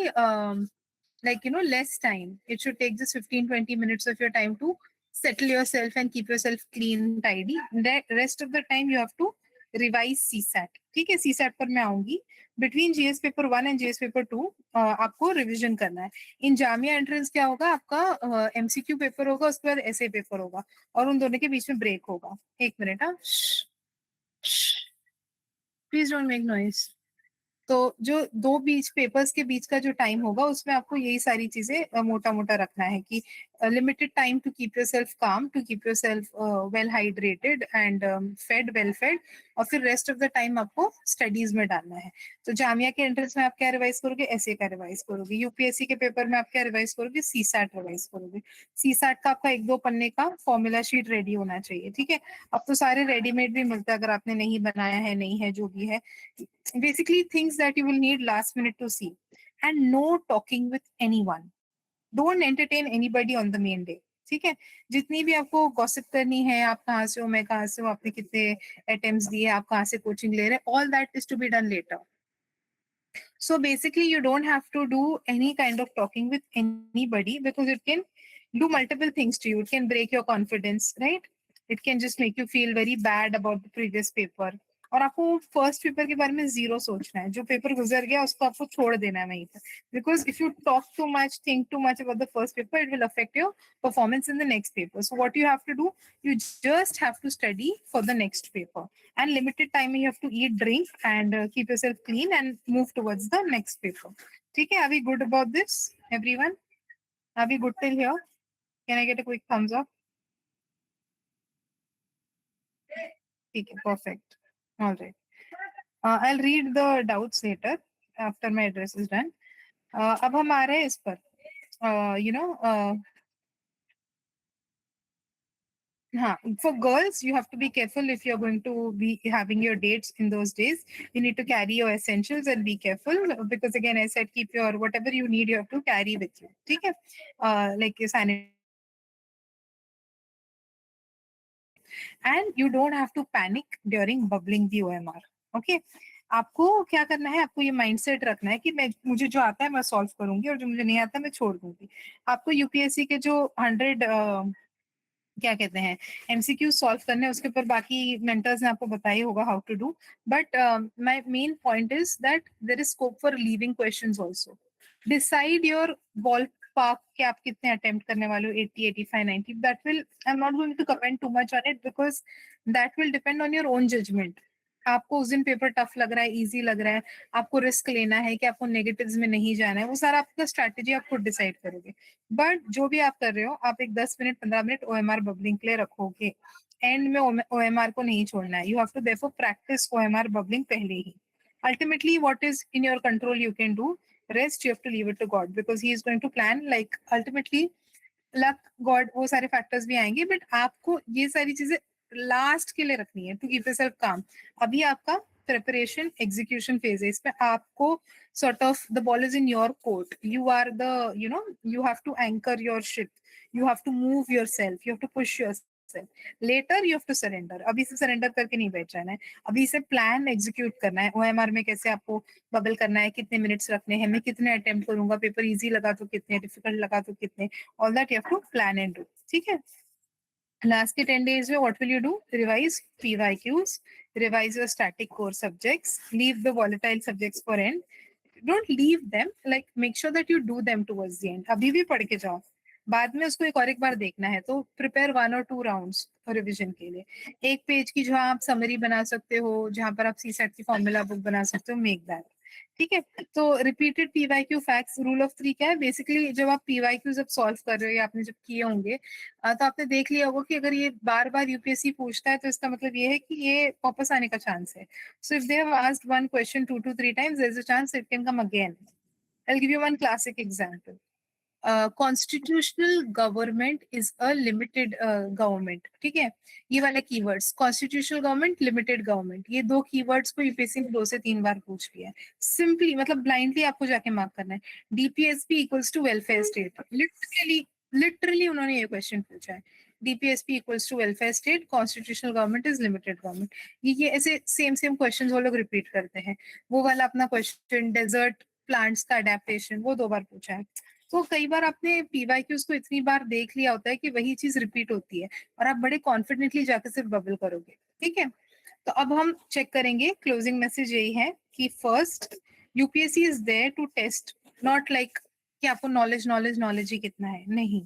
like less time. It should take just 15-20 minutes of your time to settle yourself and keep yourself clean, tidy. The rest of the time you have to revise CSAT. ठीक है, CSAT पर मैं आऊंगी. Between GS paper 1 and GS paper 2 आपको revision करना है. इन Jamia entrance क्या होगा, आपका MCQ पेपर होगा, उसके बाद essay पेपर होगा, और उन दोनों के बीच में ब्रेक होगा. एक मिनट, हाँ, प्लीज डोंट मेक नॉइज. तो जो दो बीच पेपर्स के बीच का जो टाइम होगा, उसमें आपको यही सारी चीजें मोटा मोटा रखना है कि limited time to keep yourself calm, to keep yourself well hydrated and fed, well fed, और फिर रेस्ट ऑफ द टाइम आपको स्टडीज में डालना है. तो जामिया के एंट्रेंस में आप क्या रिवाइज करोगे, एसए का रिवाइज करोगे. यूपीएससी के पेपर में आप क्या रिवाइज करोगे, सीसैट रिवाइज करोगे. सीसैट का आपका 1-2 पन्ने का फॉर्मूला शीट रेडी होना चाहिए. ठीक है, अब तो सारे रेडीमेड भी मिलते हैं, अगर आपने नहीं बनाया है, नहीं है, जो भी है. Basically things that you will need last minute to see. And no talking with anyone. Don't entertain anybody on the main day. ठीक है, जितनी भी आपको गॉसिप करनी है, आप कहाँ से हो, मैं कहाँ से हूँ, आपने कितने अटेम्प्ट्स दिए, आप कहाँ से कोचिंग ले रहे हैं, all that is to be done later. So basically you don't have to do any kind of talking with anybody, because it can do multiple things to you. It can break your confidence, right? It can just make you feel very bad about the previous paper. और आपको first paper के बारे में zero सोचना है. जो paper गुजर गया उसको आपको छोड़ देना है वहीं पर. Because if you talk too much, think too much about the first paper, it will affect your performance in the next paper. So what you have to do, you just have to study for the next paper, and limited time you have to eat, drink, and keep yourself clean and move towards the next paper. Okay, are we good about this, everyone? Are we good till here? Can I get a quick thumbs up? Okay, perfect. All right. I'll read the doubts later after my address is done. अब हम आ रहे हैं इस पर. For girls, you have to be careful if you're going to be having your dates in those days. You need to carry your essentials and be careful, because again, I said, keep your whatever you need, you have to carry with you. Okay? Like your sanitary. And you don't have to panic during bubbling the OMR. Okay? आपको क्या करना है, आपको ये mindset रखना है कि मुझे जो आता है मैं सॉल्व करूंगी, और जो मुझे नहीं आता मैं छोड़ दूंगी. आपको यूपीएससी के जो 100 क्या कहते हैं एमसीक्यू सॉल्व करने हैं, उसके ऊपर बाकी मेंटर्स ने आपको बताया होगा how to do. But my main point is that there is scope for leaving questions also. Decide your ballpark कि आप कितने अटेम्प्ट करने वाले हो, 80, 85, 90. That will, I am not going to comment too much on it, because that will depend on your own judgement. आपको उस दिन paper tough लग रहा है, इजी लग रहा है, आपको रिस्क लेना है कि आपको नेगेटिव्स में नहीं जाना है, वो सारा आपका स्ट्रैटेजी आप खुद डिसाइड करोगे. बट जो भी आप कर रहे हो, आप एक 10 मिनट 15 मिनट ओएमआर बबलिंग के लिए रखोगे. एंड में ओएमआर को नहीं छोड़ना है. You have to therefore practise OMR bubbling पहले ही. Ultimately, what is in your control you can do. Rest you have to leave it to God, because he is going to plan. Like ultimately luck, God, वो सारे factors भी आएंगे, but आपको ये सारी चीजें लास्ट के लिए रखनी है टू कीप योरसेल्फ काम. अभी आपका प्रिपरेशन एग्जीक्यूशन फेज है. इसमें आपको sort of the ball is in your court. You are the, you have to anchor your ship. You have to move yourself. You have to push yourself. Later you have to surrender. अभी से surrender करके नहीं बैठ जाना है. अभी से plan execute करना है. ओएमआर में कैसे आपको बबल करना है, कितने मिनट्स रखने हैं, मैं कितने अटेम्प्ट करूंगा, पेपर इजी लगा तो कितने, डिफिकल्ट लगा तो कितने. All that you have to plan and do. ठीक है. Last के 10 days में what will you do? Revise PYQs, revise your static core subjects, leave the volatile subjects for end. Don't leave them, like make sure that you do them towards the end. अभी भी पढ़ के जाओ, बाद में उसको एक बार देखना है, तो प्रिपेयर 1 or 2 राउंड्स रिविजन के लिए. एक पेज की जो आप समरी बना सकते हो, जहां पर आप सीसेट की फॉर्मूला बुक बना सकते हो, मेक दैट. ठीक है. तो repeated PYQ facts, rule of 3 क्या है बेसिकली, जब आप पीवाईक्यू जब सॉल्व कर रहे हो या आपने जब किए होंगे, तो आपने देख लिया होगा कि अगर ये बार बार यूपीएससी पूछता है, तो इसका मतलब ये है कि ये वापस आने का चांस है. So if they have asked one question 2 to 3 times, there is a chance it can come again. I'll give you one classic example. Constitutional government is a limited government. ठीक है, ये वाले keywords, constitutional government, limited government, ये दो keywords को UPSC ने 2 से 3 बार पूछ लिया है. सिंपली मतलब ब्लाइंडली आपको जाके मार्क करना है. DPSP equals to welfare state. Literally उन्होंने ये क्वेश्चन पूछा है. DPSP equals to welfare state, constitutional government is limited government. ये ऐसे सेम क्वेश्चंस वो लोग रिपीट करते हैं। वो वाला अपना क्वेश्चन डेजर्ट प्लांट्स का अडेप्टेशन वो 2 बार पूछा है। तो कई बार आपने पीवाईक्यूज को इतनी बार देख लिया होता है कि वही चीज रिपीट होती है और आप बड़े कॉन्फिडेंटली जाकर सिर्फ बबल करोगे। ठीक है, तो अब हम चेक करेंगे। क्लोजिंग मैसेज यही है कि first, UPSC is there to test, not like कि आपको नॉलेज ही कितना है, नहीं।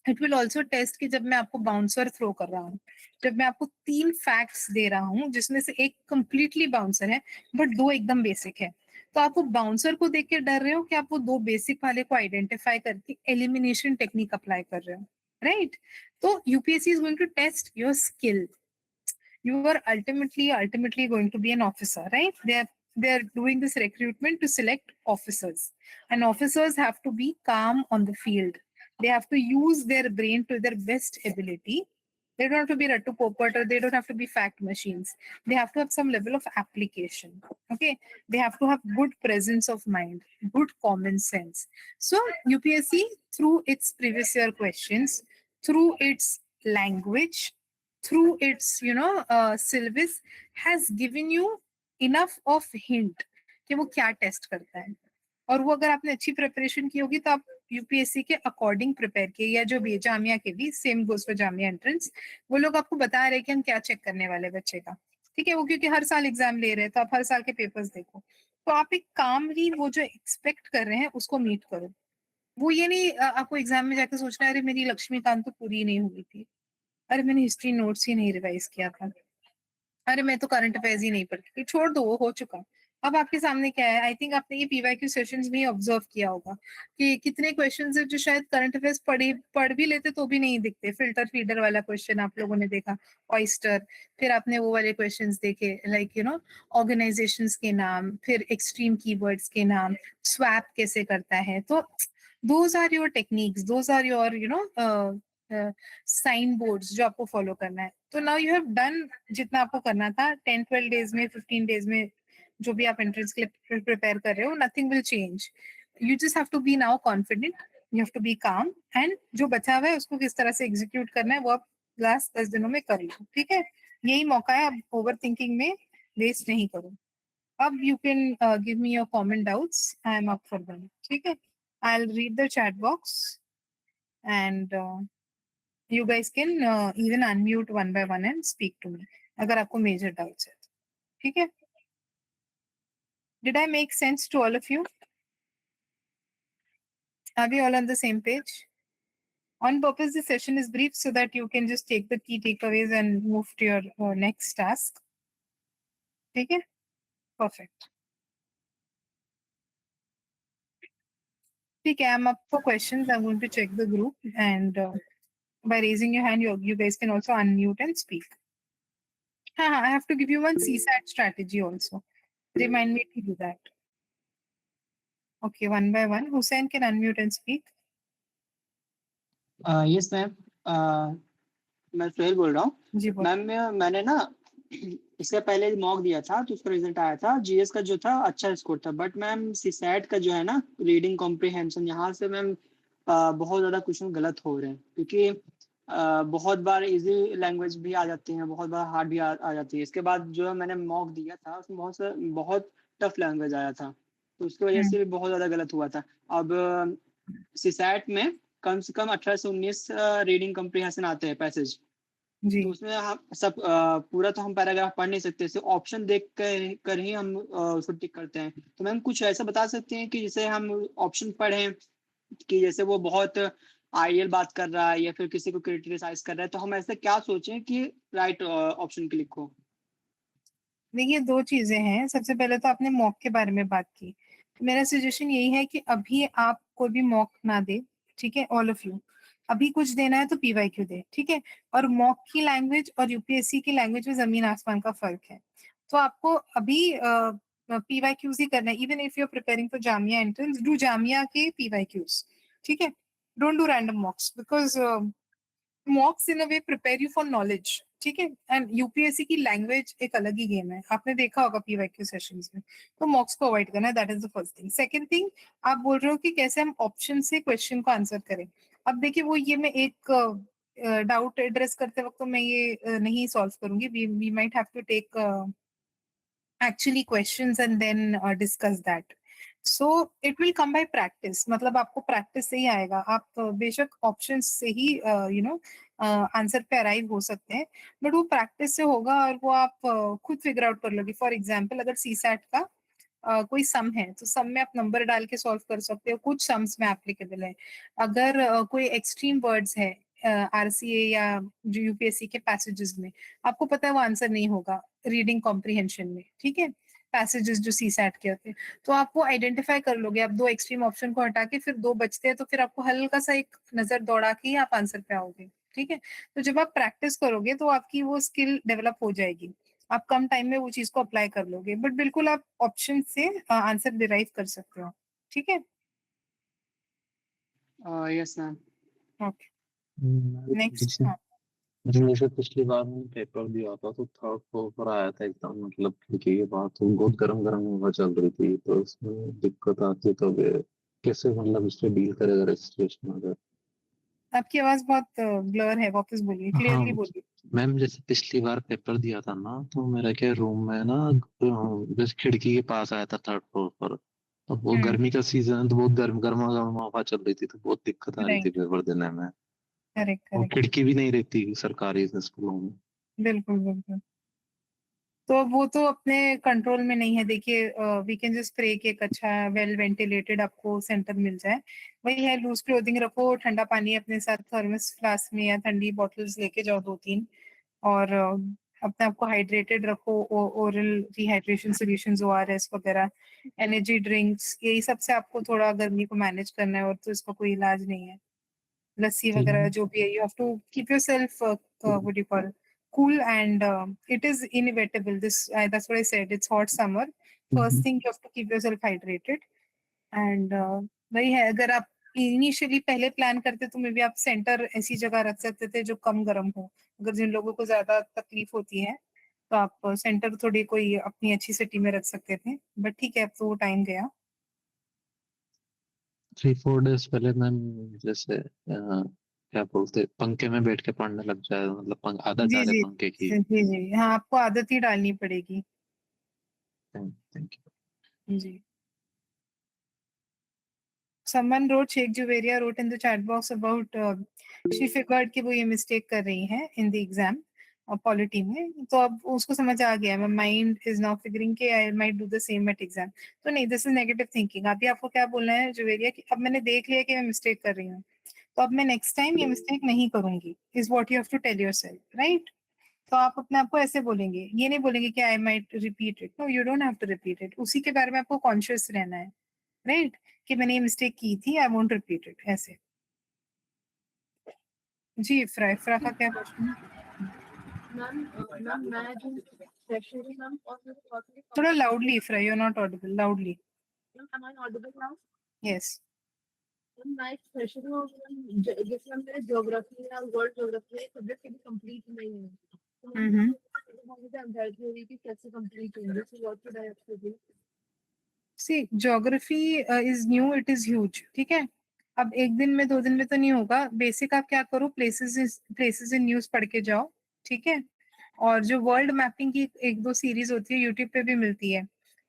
इट विल ऑल्सो टेस्ट कि जब मैं आपको बाउंसर थ्रो कर रहा हूँ, जब मैं आपको 3 फैक्ट्स दे रहा हूँ जिसमें से एक कंप्लीटली बाउंसर है बट 2 एकदम बेसिक है, तो आप वो बाउंसर को देख के डर रहे हो कि आप वो 2 बेसिक वाले को आइडेंटिफाई करके एलिमिनेशन टेक्निक अप्लाई कर रहे हो, राइट? तो UPSC is going to test your skill. You are ultimately going to be an officer, right? They're doing this recruitment to select officers, and officers have to be calm on the field. They have to use their brain to their best ability. They don't have to be Rattu Popat, or they don't have to be fact machines. They have to have some level of application. Okay, they have to have good presence of mind, good common sense. So UPSC, through its previous year questions, through its language, through its syllabus, has given you enough of hint कि वो क्या test करता है। और वो अगर आपने अच्छी प्रिपरेशन की होगी तो आप यूपीएससी के अकॉर्डिंग प्रिपेयर किए, या जो भी जामिया के भी same goes for Jamia entrance, वो लोग आपको बता रहे हैं कि हम क्या चेक करने वाले बच्चे का। ठीक है, वो क्योंकि हर साल एग्जाम ले रहे हैं तो आप हर साल के पेपर्स देखो, तो आप एक कामली वो जो एक्सपेक्ट कर रहे हैं उसको मीट करो। वो ये नहीं आपको एग्जाम में जाकर सोचना है अरे मेरी लक्ष्मीकांत तो पूरी नहीं हुई थी, अरे मैंने हिस्ट्री नोट्स ही नहीं रिवाइज किया था, अरे मैं तो करंट अफेयर्स ही नहीं पढ़ती, छोड़ दो, वो हो चुका। अब आपके सामने क्या है, आई थिंक आपने ये पीवाईक्यू सेशंस में ऑब्जर्व किया होगा कि कितने क्वेश्चंस है जो शायद करंट अफेयर्स पढ़ भी लेते तो भी नहीं दिखते। फिल्टर फीडर वाला क्वेश्चन आप लोगों ने देखा, ऑयस्टर, फिर आपने वो वाले क्वेश्चंस देखे लाइक ऑर्गेनाइजेशंस के नाम, फिर एक्सट्रीम कीवर्ड्स के नाम, स्वैप कैसे करता है। तो those are your techniques, those are your sign boards जो आपको फॉलो करना है। तो नाउ यू हैव डन जितना आपको करना था 10-12 डेज में, 15 डेज में, जो भी आप एंट्रेंस के लिए प्रिपेयर कर रहे हो, nothing will change. You just have to be now confident, you have to be calm, and जो बचा हुआ है उसको किस तरह से एग्जीक्यूट करना है वो आप लास्ट 10 दिनों में कर लो। ठीक है, यही मौका है, अब ओवर थिंकिंग में वेस्ट नहीं करो। अब you can give me your common doubts, I am up for them. ठीक है, I will read the chat box and you guys can even unmute one by one and speak to me अगर आपको major doubts है। ठीक है, did I make sense to all of you? Are we all on the same page? On purpose this session is brief so that you can just take the key takeaways and move to your next task. ठीक है, perfect. ठीक है, I'm up for questions. I'm going to check the group, and by raising your hand you guys can also unmute and speak. I have to give you one CSAT strategy also. Remind me to do that. Okay, one by one. Hussain can unmute and speak. Yes ma'am, मैं सुहेल बोल रहा हूँ। जी बोल। Ma'am मैंने ना इससे पहले mock दिया था तो उसका रिजल्ट आया था, जीएस का जो था अच्छा स्कोर था, बट मैम सीसैट का जो है ना रीडिंग कॉम्प्रिहेंशन, यहाँ से मैम बहुत ज़्यादा क्वेश्चन गलत हो रहे हैं, क्योंकि बहुत बार इजी लैंग्वेज भी आ जाती हैं, बहुत बार हार्ड भी आ जाती है। इसके बाद जो मैंने मॉक दिया था उसमें बहुत टफ लैंग्वेज आया था, तो उसकी वजह से भी बहुत ज़्यादा गलत हुआ था। अब सीसैट में कम से कम 18 से 19 रीडिंग कॉम्प्रिहेंशन आते हैं पैसेज, तो उसमें हम सब पूरा तो हम पैराग्राफ पढ़ नहीं सकते, सिर्फ ऑप्शन देख कर ही हम उसको टिक करते हैं। तो मैम कुछ ऐसा बता सकते हैं कि जैसे हम ऑप्शन पढ़ें कि जैसे वो बहुत आइडियल बात कर रहा है या फिर किसी को क्रिटिसाइज कर रहा है, तो हम ऐसे क्या सोचें कि राइट ऑप्शन क्लिक हो? देखिए, 2 चीजें हैं। सबसे पहले तो आपने मॉक के बारे में बात की, तो मेरा सजेशन यही है कि अभी आप कोई भी मॉक ना दे। ठीक है, ऑल ऑफ यू अभी कुछ देना है तो पीवाईक्यू दे। ठीक है, और मॉक की लैंग्वेज और यूपीएससी की लैंग्वेज में जमीन आसमान का फर्क है, तो आपको अभी पीवाईक्यूज ही करना है। Even if you are preparing for Jamia entrance, do Jamia के पीवाईक्यूज। ठीक है, don't do random mocks, because mocks in a way prepare you for knowledge. ठीक है, एंड यूपीएससी की लैंग्वेज एक अलग ही गेम है, आपने देखा होगा पीवाईक्यू सेशंस में, तो मॉक्स को अवॉइड करना है, that is the first thing. Second thing, आप बोल रहे हो कि कैसे हम ऑप्शन से क्वेश्चन को आंसर करें। अब देखिए, वो ये मैं डाउट एड्रेस करते वक्त तो मैं ये नहीं सॉल्व करूंगी. We might have to take actually questions and then discuss that. So it will come by practice. मतलब आपको प्रैक्टिस से ही आएगा. आप बेशक ऑप्शन से ही यू नो आंसर पे अराइव हो सकते हैं, बट वो प्रैक्टिस से होगा और वो आप खुद फिगर आउट कर लोगे. फॉर एग्जाम्पल अगर सी सैट का कोई सम है तो सम में आप नंबर डाल के सॉल्व कर सकते हो. कुछ सम्स में एप्लीकेबल है. अगर कोई एक्सट्रीम वर्ड्स है आरसीए या जो यूपीएससी के पैसेजेस में, आपको पता है वो आंसर नहीं होगा रीडिंग कॉम्प्रिहेंशन में, ठीक है, पैसेजेस जो सी सैट के होते हैं, तो आप वो आइडेंटिफाई कर लोगे. आप दो एक्सट्रीम ऑप्शन को हटा के फिर दो बचते हैं, तो फिर आपको हल्का सा एक नजर दौड़ा के ही आप आंसर पे आओगे. ठीक है, तो जब आप प्रैक्टिस करोगे तो आपकी वो स्किल डेवलप हो जाएगी. आप कम टाइम में वो चीज को अप्लाई कर लोगे, बट बिल्कुल आप ऑप्शन से आंसर डिराइव कर सकते हो. ठीक है, यस मैम. Okay, next. जैसे जैसे पिछली बार मैंने पेपर दिया था तो थर्ड फ्लोर पर आया था एकदम, मतलब खिड़की के बाहर तो बहुत गरम गरम हवा चल रही थी, तो इसमें दिक्कत आती तो वे कैसे मतलब इससे डील करेगा अगर सिचुएशन अगर। आपकी आवाज बहुत ब्लर है, वापस बोलिए, हाँ क्लियरली बोलिए. मैम, जैसे पिछली बार पेपर दिया था ना तो मेरा क्या रूम में ना जैसे खिड़की के पास आया था थर्ड फ्लोर पर, तो वो हम्म, गर्मी का सीजन है तो बहुत गर्म गर्मा गर्म हवा चल रही थी तो बहुत दिक्कत आ रही थी राइट, पेपर देने में। करेक्ट और करेक्ट, खिड़की भी नहीं रहती सरकारी स्कूलों में। बिल्कुल बिल्कुल. तो वो तो अपने कंट्रोल में नहीं है. देखिए वी कैन जस्ट प्रे कि एक अच्छा वेल वेंटिलेटेड आपको सेंटर मिल जाए. वही है, लूज क्लोथिंग रखो, ठंडा पानी अपने साथ थर्मस फ्लास्क में या ठंडी बॉटल्स लेके जाओ 2-3, और अपने आप को हाइड्रेटेड रखो. ओरल रिहाइड्रेशन सॉल्यूशंस, ओआरएस वगैरह, एनर्जी ड्रिंक्स, यही सब से आपको थोड़ा गर्मी को मैनेज करना है, और तो इसका कोई इलाज नहीं है. लस्सी ठीक वगैरह है। जो भी है, you have to keep yourself what do you call, cool, and it is inevitable. This that's what I said, it's hot summer. First thing, you have to keep yourself hydrated. And वही है, अगर आप initially पहले plan करते तो may be आप centre ऐसी जगह रख सकते थे जो कम गर्म हो. अगर जिन लोगों को ज्यादा तकलीफ होती है तो आप सेंटर थोड़ी कोई अपनी अच्छी सिटी में रख सकते थे, बट ठीक है, अब तो वो टाइम गया. 3-4 डेज पहले मैम जैसे क्या बोलते पंखे में बैठ के पढ़ने लग जाए, मतलब आदत जी डाले जी पंखे की। जी जी, हाँ, आपको आदत ही डालनी पड़ेगी. Thank you. जी. Someone wrote, Sheikh Juveria wrote in the chat box about she figured कि वो ये mistake कर रही हैं in the exam पॉलिटी में, तो अब उसको समझ आ गया. My mind is now figuring कि I might do the same at exam. तो नहीं, this is negative thinking. अभी आपको क्या बोलना है जुवेरिया कि अब मैंने देख लिया कि मैं मिस्टेक कर रही हूँ, तो अब मैं नेक्स्ट टाइम ये मिस्टेक नहीं करूंगी, is what you have to tell yourself, right. तो आप अपने आप को ऐसे बोलेंगे, ये नहीं बोलेंगे कि I might repeat it. No, you don't have to repeat it. उसी के बारे में आपको कॉन्शियस रहना है, राइट, कि मैंने ये मिस्टेक की थी, आई वोंट रिपीट इट, ऐसे. जी, इफ्रा, इफ्रा का क्या क्वेश्चन है? मैम मैं जो फ्रेशर हूँ मैम, और मेरे quarterly थोड़ा loudly Ifra, you are not audible, loudly. am I audible now? Yes. Ma'am मैं एक फ्रेशर हूँ, जैसे मैम मेरे ज्योग्राफी या वर्ल्ड ज्योग्राफी सब्जेक्ट कभी कंप्लीट नहीं है, तो हम्म. मुझे एंजाइटी हो रही है कि कैसे कंप्लीट होंगे, so what should I have to do? See, geography is new, it is huge. ठीक है, अब एक दिन में 2 दिन में तो नहीं होगा. बेसिक आप क्या करो, प्लेसेस इन न्यूज पढ़ के जाओ. ठीक है, और जो वर्ल्ड मैपिंग की 1-2 सीरीज होती है, यूट्यूब पे भी मिलती है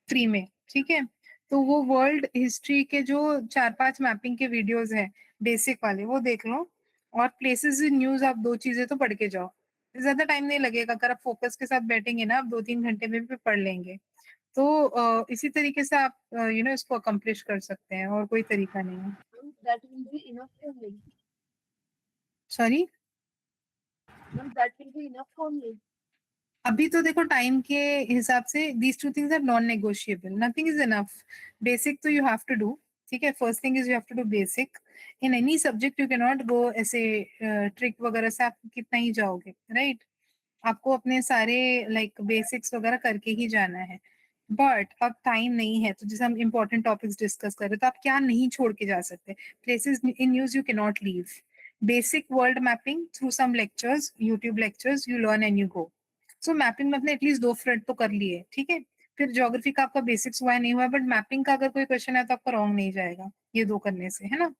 फ्री में. ठीक है, तो वो वर्ल्ड हिस्ट्री के जो 4-5 मैपिंग के वीडियोस हैं बेसिक वाले, वो देख लो. और प्लेसेस इन न्यूज, आप 2 चीजें तो पढ़ के जाओ. ज्यादा टाइम नहीं लगेगा, अगर आप फोकस के साथ बैठेंगे ना, आप 2-3 घंटे में भी पढ़ लेंगे. तो इसी तरीके से आप इसको अकम्प्लिश कर सकते हैं, और कोई तरीका नहीं है. That will be enough for me. Sorry, ma'am that will be enough for me. अभी तो देखो टाइम के हिसाब से these two things are non negotiable, nothing is enough. Basic तो यू हैव टू डू. ठीक है, first thing is you have to do basic in any subject. You can not go ऐसे ट्रिक वगैरह से, आप कितना ही जाओगे, राइट. आपको अपने सारे लाइक बेसिक्स वगैरह करके ही जाना है. बट अब टाइम नहीं है, तो जैसे हम इंपॉर्टेंट टॉपिक्स डिस्कस कर रहे हैं, तो आप क्या नहीं छोड़ के जा सकते. Places in news you can not leave. Basic world mapping through some lectures, YouTube lectures, you learn and you go. So mapping में अपने एटलीस्ट 2 फ्रेंड तो कर लिए. ठीक है, फिर ज्योग्राफी का आपका बेसिक्स हुआ है नहीं हुआ, बट मैपिंग का अगर कोई क्वेश्चन है तो आपका रॉन्ग नहीं जाएगा ये 2 करने से, है ना.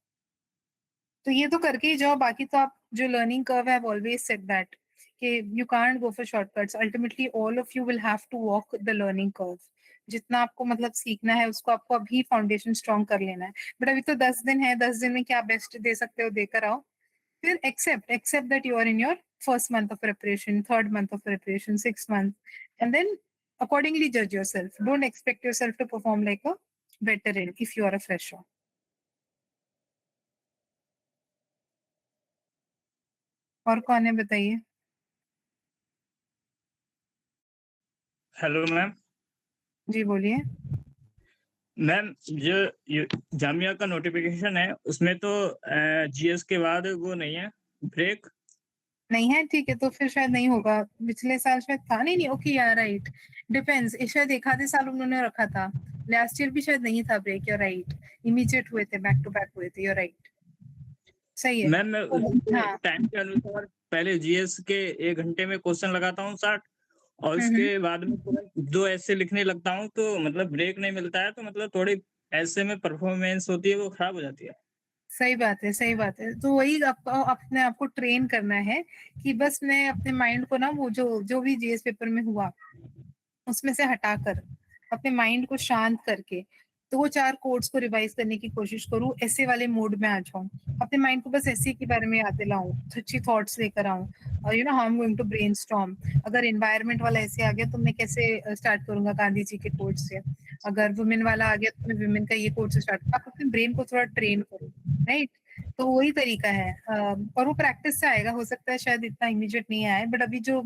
तो ये तो करके ही जाओ, बाकी तो आप जो लर्निंग कर्व है ऑलवेज सेड दैट कि you can't go for shortcuts, ultimately all of you will have to walk the learning curve. जितना आपको मतलब सीखना है उसको आपको अभी फाउंडेशन स्ट्रॉन्ग कर लेना है। बट अभी तो 10 दिन है, 10 दिन में क्या बेस्ट दे सकते हो देकर आओ, फिर accept that you are in your first month of preparation, third month of preparation, 6 months, and then accordingly judge yourself. Don't expect yourself to perform like a veteran if you are a fresher. और कौन है बताइए? Hello ma'am. जी बोलिए। Ma'am जो जामिया का notification है उसमें तो जीएस के बाद वो नहीं है ब्रेक। नहीं है, ठीक है, तो फिर शायद नहीं होगा। पिछले साल शायद था, नहीं ओके यार, राइट, डिपेंड्स, शायद एक आधे साल उन्होंने रखा था। लास्ट ईयर भी शायद नहीं था ब्रेक, योर राइट, इमीडिएट हुए थे, बैक टू बैक हुए थे, योर राइट, सही है। मैम मैं हाँ। टाइम के अनुसार पहले जीएस के 1 घंटे में क्वेश्चन लगाता हूँ 60 और उसके बाद में तुरंत 2 ऐसे लिखने लगता हूँ, तो मतलब ब्रेक नहीं मिलता है, तो मतलब थोड़ी ऐसे में परफॉर्मेंस होती है वो खराब हो जाती है। सही बात है, सही बात है। तो वही आपको अपने आप को ट्रेन करना है कि बस मैं अपने माइंड को ना वो जो भी जीएस पेपर में हुआ उसमें से हटाकर अपने माइंड को शांत करके 2-4 कोड्स को रिवाइज करने की कोशिश करूँ, ऐसे वाले मोड में आ जाऊँ। अपने माइंड को बस ऐसे के बारे में याद दिलाऊँ, अच्छी थॉट्स लेकर आऊँ, और you know how I am going to brainstorm. अगर एनवायरनमेंट वाला ऐसे आ गया तो मैं कैसे स्टार्ट करूँगा गांधी जी के कोट से। अगर वुमेन वाला आ गया तो मैं वुमेन का ये कोट से स्टार्ट। आप अपने ब्रेन को थोड़ा ट्रेन करो, राइट? तो वही तरीका है। और वो प्रैक्टिस से आएगा, हो सकता है शायद इतना इमीडिएट नहीं आए, बट अभी जो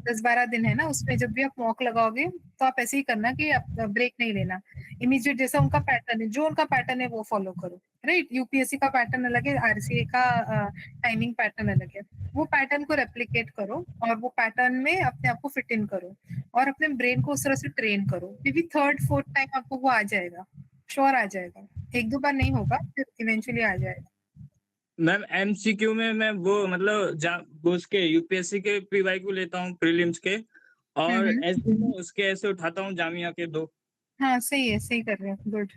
10-12 दिन है ना उसमें जब भी आप मॉक लगाओगे तो आप ऐसे ही करना कि आप ब्रेक नहीं लेना, इमीडिएट जैसा उनका पैटर्न है, जो उनका पैटर्न है वो फॉलो करो, राइट? यूपीएससी का पैटर्न अलग है, आरसीए का टाइमिंग पैटर्न अलग है। वो पैटर्न को रेप्लिकेट करो और वो पैटर्न में अपने आप को फिट इन करो और अपने ब्रेन को उस तरह से ट्रेन करो। May be third fourth time आपको वो आ जाएगा, श्योर आ जाएगा। 1-2 बार नहीं होगा, फिर इवेंचुअली आ जाएगा। मैम एमसीक्यू में मैं वो मतलब वो उसके यूपीएससी के पीवाईक्यू लेता हूँ प्रीलिम्स के, और एसडी में उसके ऐसे उठाता हूँ जामिया के 2। हाँ सही है, सही कर रहे हो, गुड।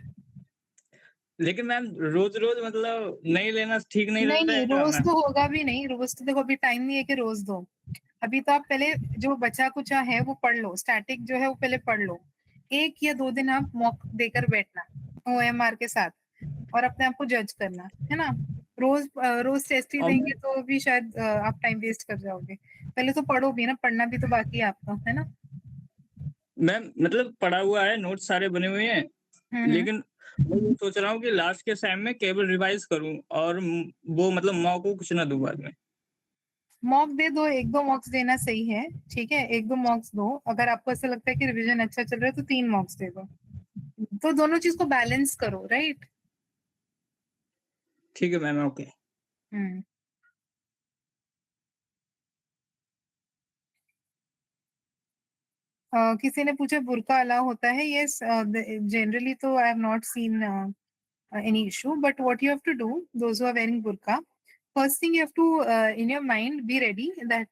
लेकिन मैम रोज-रोज मतलब नहीं लेना ठीक नहीं नहीं रहेगा रोज मैम। तो होगा भी नहीं, रोज तो देखो अभी टाइम नहीं है कि रोज दो। अभी तो आप पहले जो बचा कुचा है वो पढ़ लो, स्टैटिक जो है वो पहले पढ़ लो। 1 या 2 दिन आप मॉक देकर बैठना ओएमआर के साथ और अपने आप को जज करना, है ना? रोज टेस्ट ही और देंगे तो भी शायद आप टाइम वेस्ट कर जाओगे। पहले तो पढ़ो भी ना, पढ़ना भी तो बाकी है आपका, है ना? मैम मतलब पढ़ा हुआ है, नोट्स सारे बने हुए हैं, हम्म। लेकिन मैं ये सोच रहा हूँ कि लास्ट के टाइम में केवल रिवाइज करूँ और वो मतलब मॉक को कुछ ना दूँ बाद में। मॉक दे दो, 1-2 मॉक्स देना सही है, ठीक है? 1-2 मॉक्स दो। अगर आपको ऐसा लगता है कि रिवीजन अच्छा चल रहा है तो 3 मॉक्स दे दो। तो दोनों चीज को बैलेंस करो, राइट? ठीक है मैम, ओके। हम्म। किसी ने पूछा बुर्का अलाउ होता है? यस, जनरली तो I have not seen any issue, but what you have to do, those who are wearing burqa, first thing you have to in your mind be ready that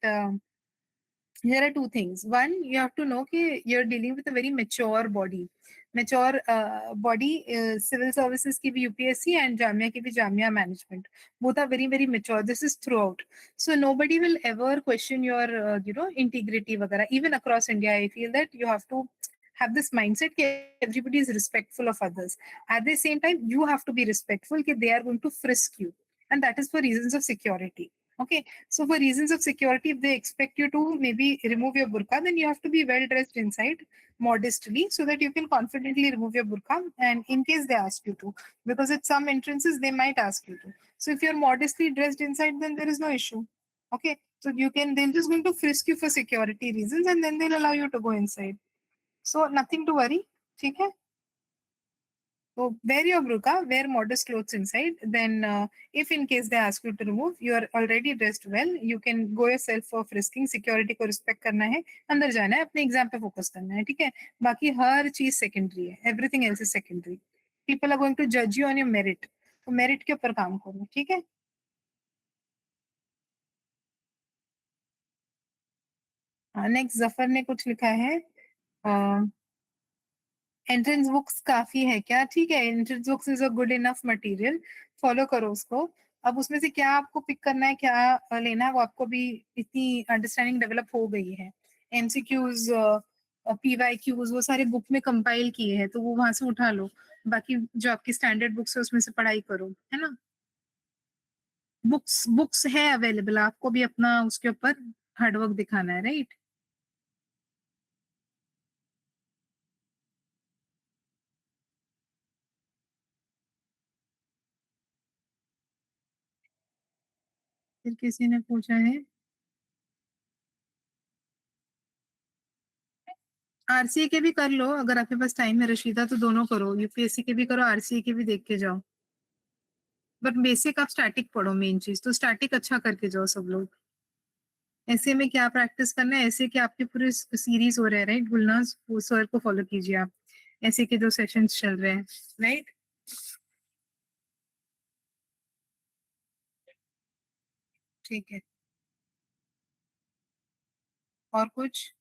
there are two things. One, you have to know that you're dealing with a very mature body. Mature body, civil services ki bhi UPSC and Jamia ki bhi Jamia management. Both are very, very mature. This is throughout. So nobody will ever question your, integrity vagara. Even across India, I feel that you have to have this mindset that everybody is respectful of others. At the same time, you have to be respectful that they are going to frisk you. And that is for reasons of security. Okay. So for reasons of security, if they expect you to maybe remove your burqa, then you have to be well dressed inside modestly so that you can confidently remove your burqa. And in case they ask you to, because at some entrances they might ask you to. So if you're modestly dressed inside, then there is no issue. Okay. So they're just going to frisk you for security reasons and then they'll allow you to go inside. So nothing to worry. Okay. So wear your burqa, wear modest clothes inside. Then if in case they ask you to remove, you are already dressed well. You can go yourself for frisking. Security को respect करना है, अंदर जाना है, अपने exam पे focus करना है, ठीक है? बाकी हर चीज सेकेंडरी है. Everything else is secondary. People are going to judge you on your merit. तो मेरिट के ऊपर काम करो, ठीक है? नेक्स्ट जफर ने कुछ लिखा है, एंट्रेंस बुक्स काफी है क्या? ठीक है, entrance books is a good enough material, follow करो उसको। अब उसमें से क्या आपको पिक करना है, क्या लेना है, वो आपको भी इतनी अंडरस्टैंडिंग डेवलप हो गई है। एमसीक्यूज, पीवाईक्यूज वो सारे बुक में कंपाइल किए हैं, तो वो वहां से उठा लो। बाकी जो आपकी स्टैंडर्ड बुक्स है उसमें से पढ़ाई करो, है ना। बुक्स बुक्स है अवेलेबल, आपको भी अपना उसके ऊपर हार्डवर्क दिखाना है, राइट। फिर किसी ने पूछा है आरसीए के भी कर लो अगर आपके पास टाइम है रशीदा, तो दोनों करो, यूपीएससी के भी करो, आरसीए के भी देख के जाओ। बट बेसिक आप स्टैटिक पढ़ो, मेन चीज तो स्टैटिक अच्छा करके जाओ सब लोग। ऐसे में क्या प्रैक्टिस करना है, ऐसे कि आपके पूरे सीरीज हो रहे हैं, राइट। गुलनाज, वो सर को फॉलो कीजिए आप, ऐसे के 2 सेशंस चल रहे हैं, राइट। ठीक है, और कुछ?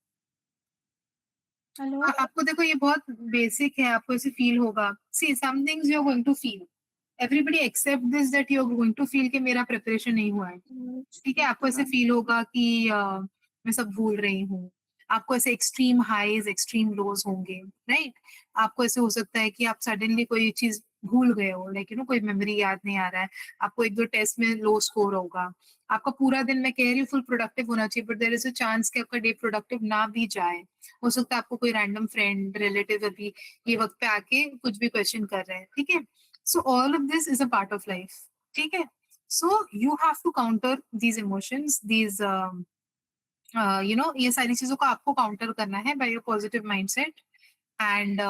हेलो। आपको देखो ये बहुत बेसिक है, आपको ऐसे फील होगा, see some things you are going to feel, everybody except this that you are going to feel कि मेरा प्रिपरेशन नहीं हुआ है। ठीक है, आपको ऐसे फील होगा कि मैं सब भूल रही हूँ, आपको ऐसे एक्सट्रीम हाईज एक्सट्रीम लोज होंगे, राइट। आपको ऐसे हो सकता है कि आप सडनली कोई चीज भूल गए हो, लाइक यू नो कोई मेमोरी याद नहीं आ रहा है, आपको 1-2 टेस्ट में लो स्कोर होगा, आपका पूरा दिन, मैं कह रही हूँ फुल प्रोडक्टिव होना चाहिए, but there is a chance कि आपका डे प्रोडक्टिव ना भी जाए। हो सकता है आपको कोई रैंडम फ्रेंड रिलेटिव अभी ये वक्त पे आके कुछ भी क्वेश्चन कर रहे हैं, ठीक है। So all of this is a part of life, ठीक है। so you have to counter these emotions, these you know, ये सारी चीजों को आपको काउंटर करना है by your positive mindset, and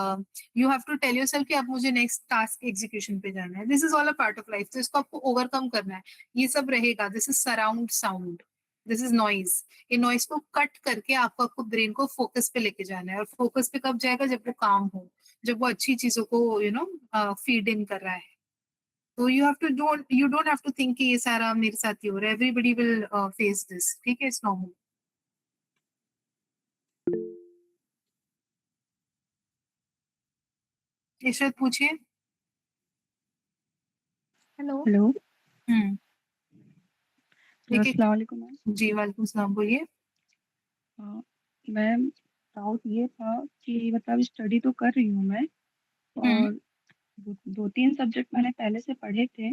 you have to tell yourself कि अब मुझे नेक्स्ट टास्क एग्जीक्यूशन पे जाना है। This is all a part of life, तो इसको आपको ओवरकम करना है। ये सब रहेगा, this is surround sound, this is noise. ये नॉइज को कट करके आपको आपको ब्रेन को फोकस पे लेके जाना है, और फोकस पे कब जाएगा, जब वो काम हो, जब वो अच्छी चीजों को यू नो फीड इन कर रहा है। तो you don't have to think कि ये सारा मेरे साथ ही हो रहा है, everybody will face this, ठीक है, it's normal। इशरत पूछिए। हेलो। हेलो। हम्म, ठीक है। अस्सलाम वालेकुम मैम। जी वालेकुम सलाम, बोलिए। मैम, डाउट ये था कि मतलब स्टडी तो कर रही हूँ मैं, हम्म और 2-3 सब्जेक्ट मैंने पहले से पढ़े थे,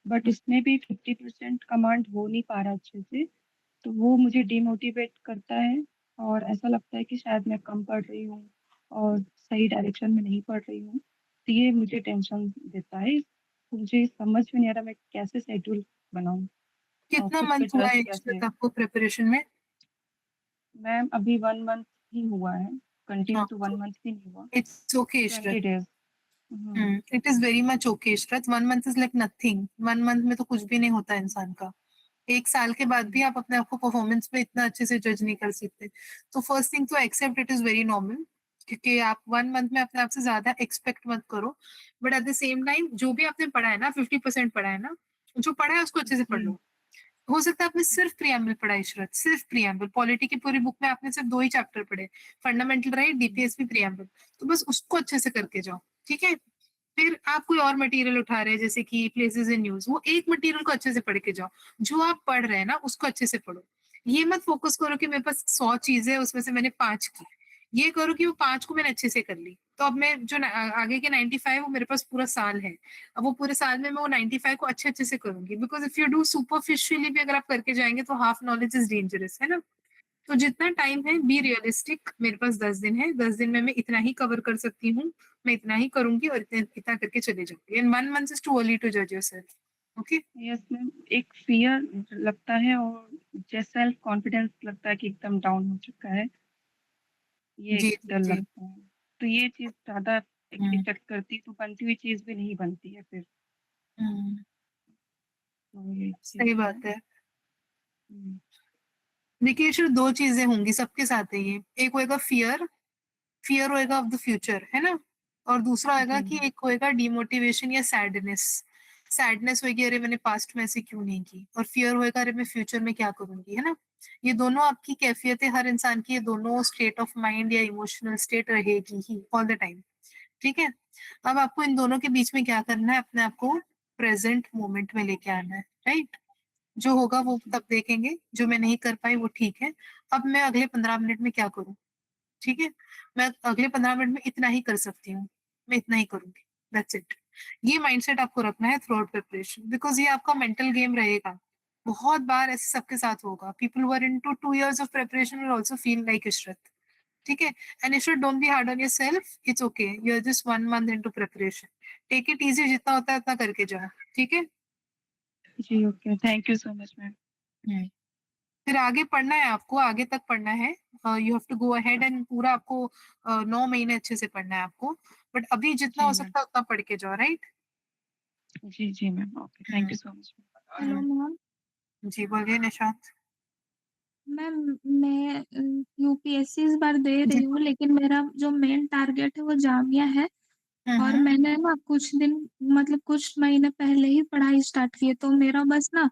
बट इसमें भी 50% कमांड हो नहीं पा रहा अच्छे से, तो वो मुझे डिमोटिवेट करता है, और ऐसा लगता है कि शायद मैं कम पढ़ रही हूँ और सही डायरेक्शन में नहीं पढ़ रही हूँ, तो ये मुझे टेंशन देता है। तो मुझे समझ में नहीं आ रहा मैं कैसे शेड्यूल बनाऊँ और कितना खुद पे मंथ हुआ है ट्रस्ट कैसे। इशरत आपको प्रिपरेशन में? मैम, अभी 1 मंथ ही हुआ है, कंटिन्यू हाँ, तो 1 मंथ भी नहीं हुआ, it's okay Ishrat. 20 days. It is very much okay Ishrat, 1 month is like nothing, 1 month में तो कुछ भी नहीं होता इंसान का। 1 साल के बाद भी आप अपने आप को परफॉर्मेंस में इतना अच्छे से जज नहीं कर सकते। तो फर्स्ट थिंग तो accept it is very normal, क्योंकि आप 1 मंथ में अपने आप से ज्यादा एक्सपेक्ट मत करो। But at the same time जो भी आपने पढ़ा है ना, 50% पढ़ा है ना, जो पढ़ा है उसको अच्छे से पढ़ जी। लो। हो सकता है आपने सिर्फ प्रियम्बल पढ़ा है इशरत, सिर्फ प्रियम्बल, पॉलिटी की पूरी बुक में आपने सिर्फ 2 ही चैप्टर पढ़े, फंडामेंटल राइट, डीपीएसपी, प्रियम्बल। तो बस उसको अच्छे से करके जाओ, ठीक है। फिर आप कोई और मटेरियल उठा रहे हैं जैसे कि प्लेसेस इन न्यूज, वो एक मटेरियल को अच्छे से पढ़ के जाओ। जो आप पढ़ रहे हैं ना उसको अच्छे से पढ़ो। ये मत फोकस करो कि मेरे पास 100 चीजें है उसमें से मैंने 5 की। ये करो कि वो 5 को मैंने अच्छे से कर ली, तो अब मैं जो आगे के 95 वो मेरे पास पूरा साल है। अब वो पूरे साल में मैं वो 95 को अच्छे अच्छे से करूंगी, because if you do superficially भी अगर आप करके जाएंगे तो हाफ नॉलेज इज डेंजरस, है ना। तो जितना टाइम है बी रियलिस्टिक, मेरे पास 10 दिन है, 10 दिन में मैं इतना ही कवर कर सकती हूँ, मैं इतना ही करूंगी और इतना इतना करके चले जाऊंगी। And 1 month is too early to जज योरसेल्फ, ओके। यस मैम, एक फियर लगता है और जैसे सेल्फ कॉन्फिडेंस लगता है कि एकदम डाउन हो चुका है, ये जी एक जी डर जी। लगता है। तो ये चीज ज्यादा हम्म इफेक्ट करती है, तो बनती हुई चीज भी नहीं बनती है फिर। हम्म, तो ये चीज सही है। बात है। हम्म, देखिए सिर्फ 2 चीजें होंगी सबके साथ है ये, एक होएगा फियर, फियर होएगा ऑफ द फ्यूचर, है ना। और दूसरा होएगा जी। कि एक होएगा डिमोटिवेशन या सैडनेस। सैडनेस होएगी, अरे मैंने पास्ट में ऐसे क्यों नहीं की, और फियर होएगा, अरे मैं फ्यूचर में क्या करूंगी, है ना। ये दोनों आपकी कैफियत है, हर इंसान की ये दोनों स्टेट ऑफ माइंड या इमोशनल स्टेट रहेगी ही ऑल द टाइम, ठीक है। अब आपको इन दोनों के बीच में क्या करना है, अपने आप को प्रेजेंट मोमेंट में लेके आना है, राइट? जो होगा वो तब देखेंगे, जो मैं नहीं कर पाई वो ठीक है। अब मैं अगले 15 मिनट में क्या करूँ, ठीक है? मैं अगले 15 मिनट में इतना ही कर सकती हूँ, मैं इतना ही करूँगी, दैट्स इट। ये माइंडसेट आपको रखना है थ्रू आउट प्रिपरेशन, बिकॉज़ ये आपका मेंटल गेम रहेगा। बहुत बार ऐसे सबके साथ होगा। People who are into 2 years of preparation will also feel like Ishrat, ठीक है? And Ishrat, don't be hard on yourself, it's okay, you are just 1 month into preparation. Take it easy, जितना होता है उतना करके जाओ, ठीक है? जी, okay, thank you so much ma'am. फिर आगे पढ़ना है आपको, आगे तक पढ़ना है। You have to go ahead and पूरा आपको 9 महीने अच्छे से पढ़ना है आपको। बट अभी जितना जी हो मैम। सकता है उतना पढ़ के जाओ, राइट? जी ma'am, okay, thank you so much. Hello ma'am. जी, बोलिए निशांत। मैम मैं यूपीएससी इस बार दे जी। रही हूँ, लेकिन मेरा जो मेन टारगेट है वो जामिया है। और हुँ। मैंने ना कुछ दिन मतलब कुछ महीने पहले ही पढ़ाई स्टार्ट की है, तो मेरा बस ना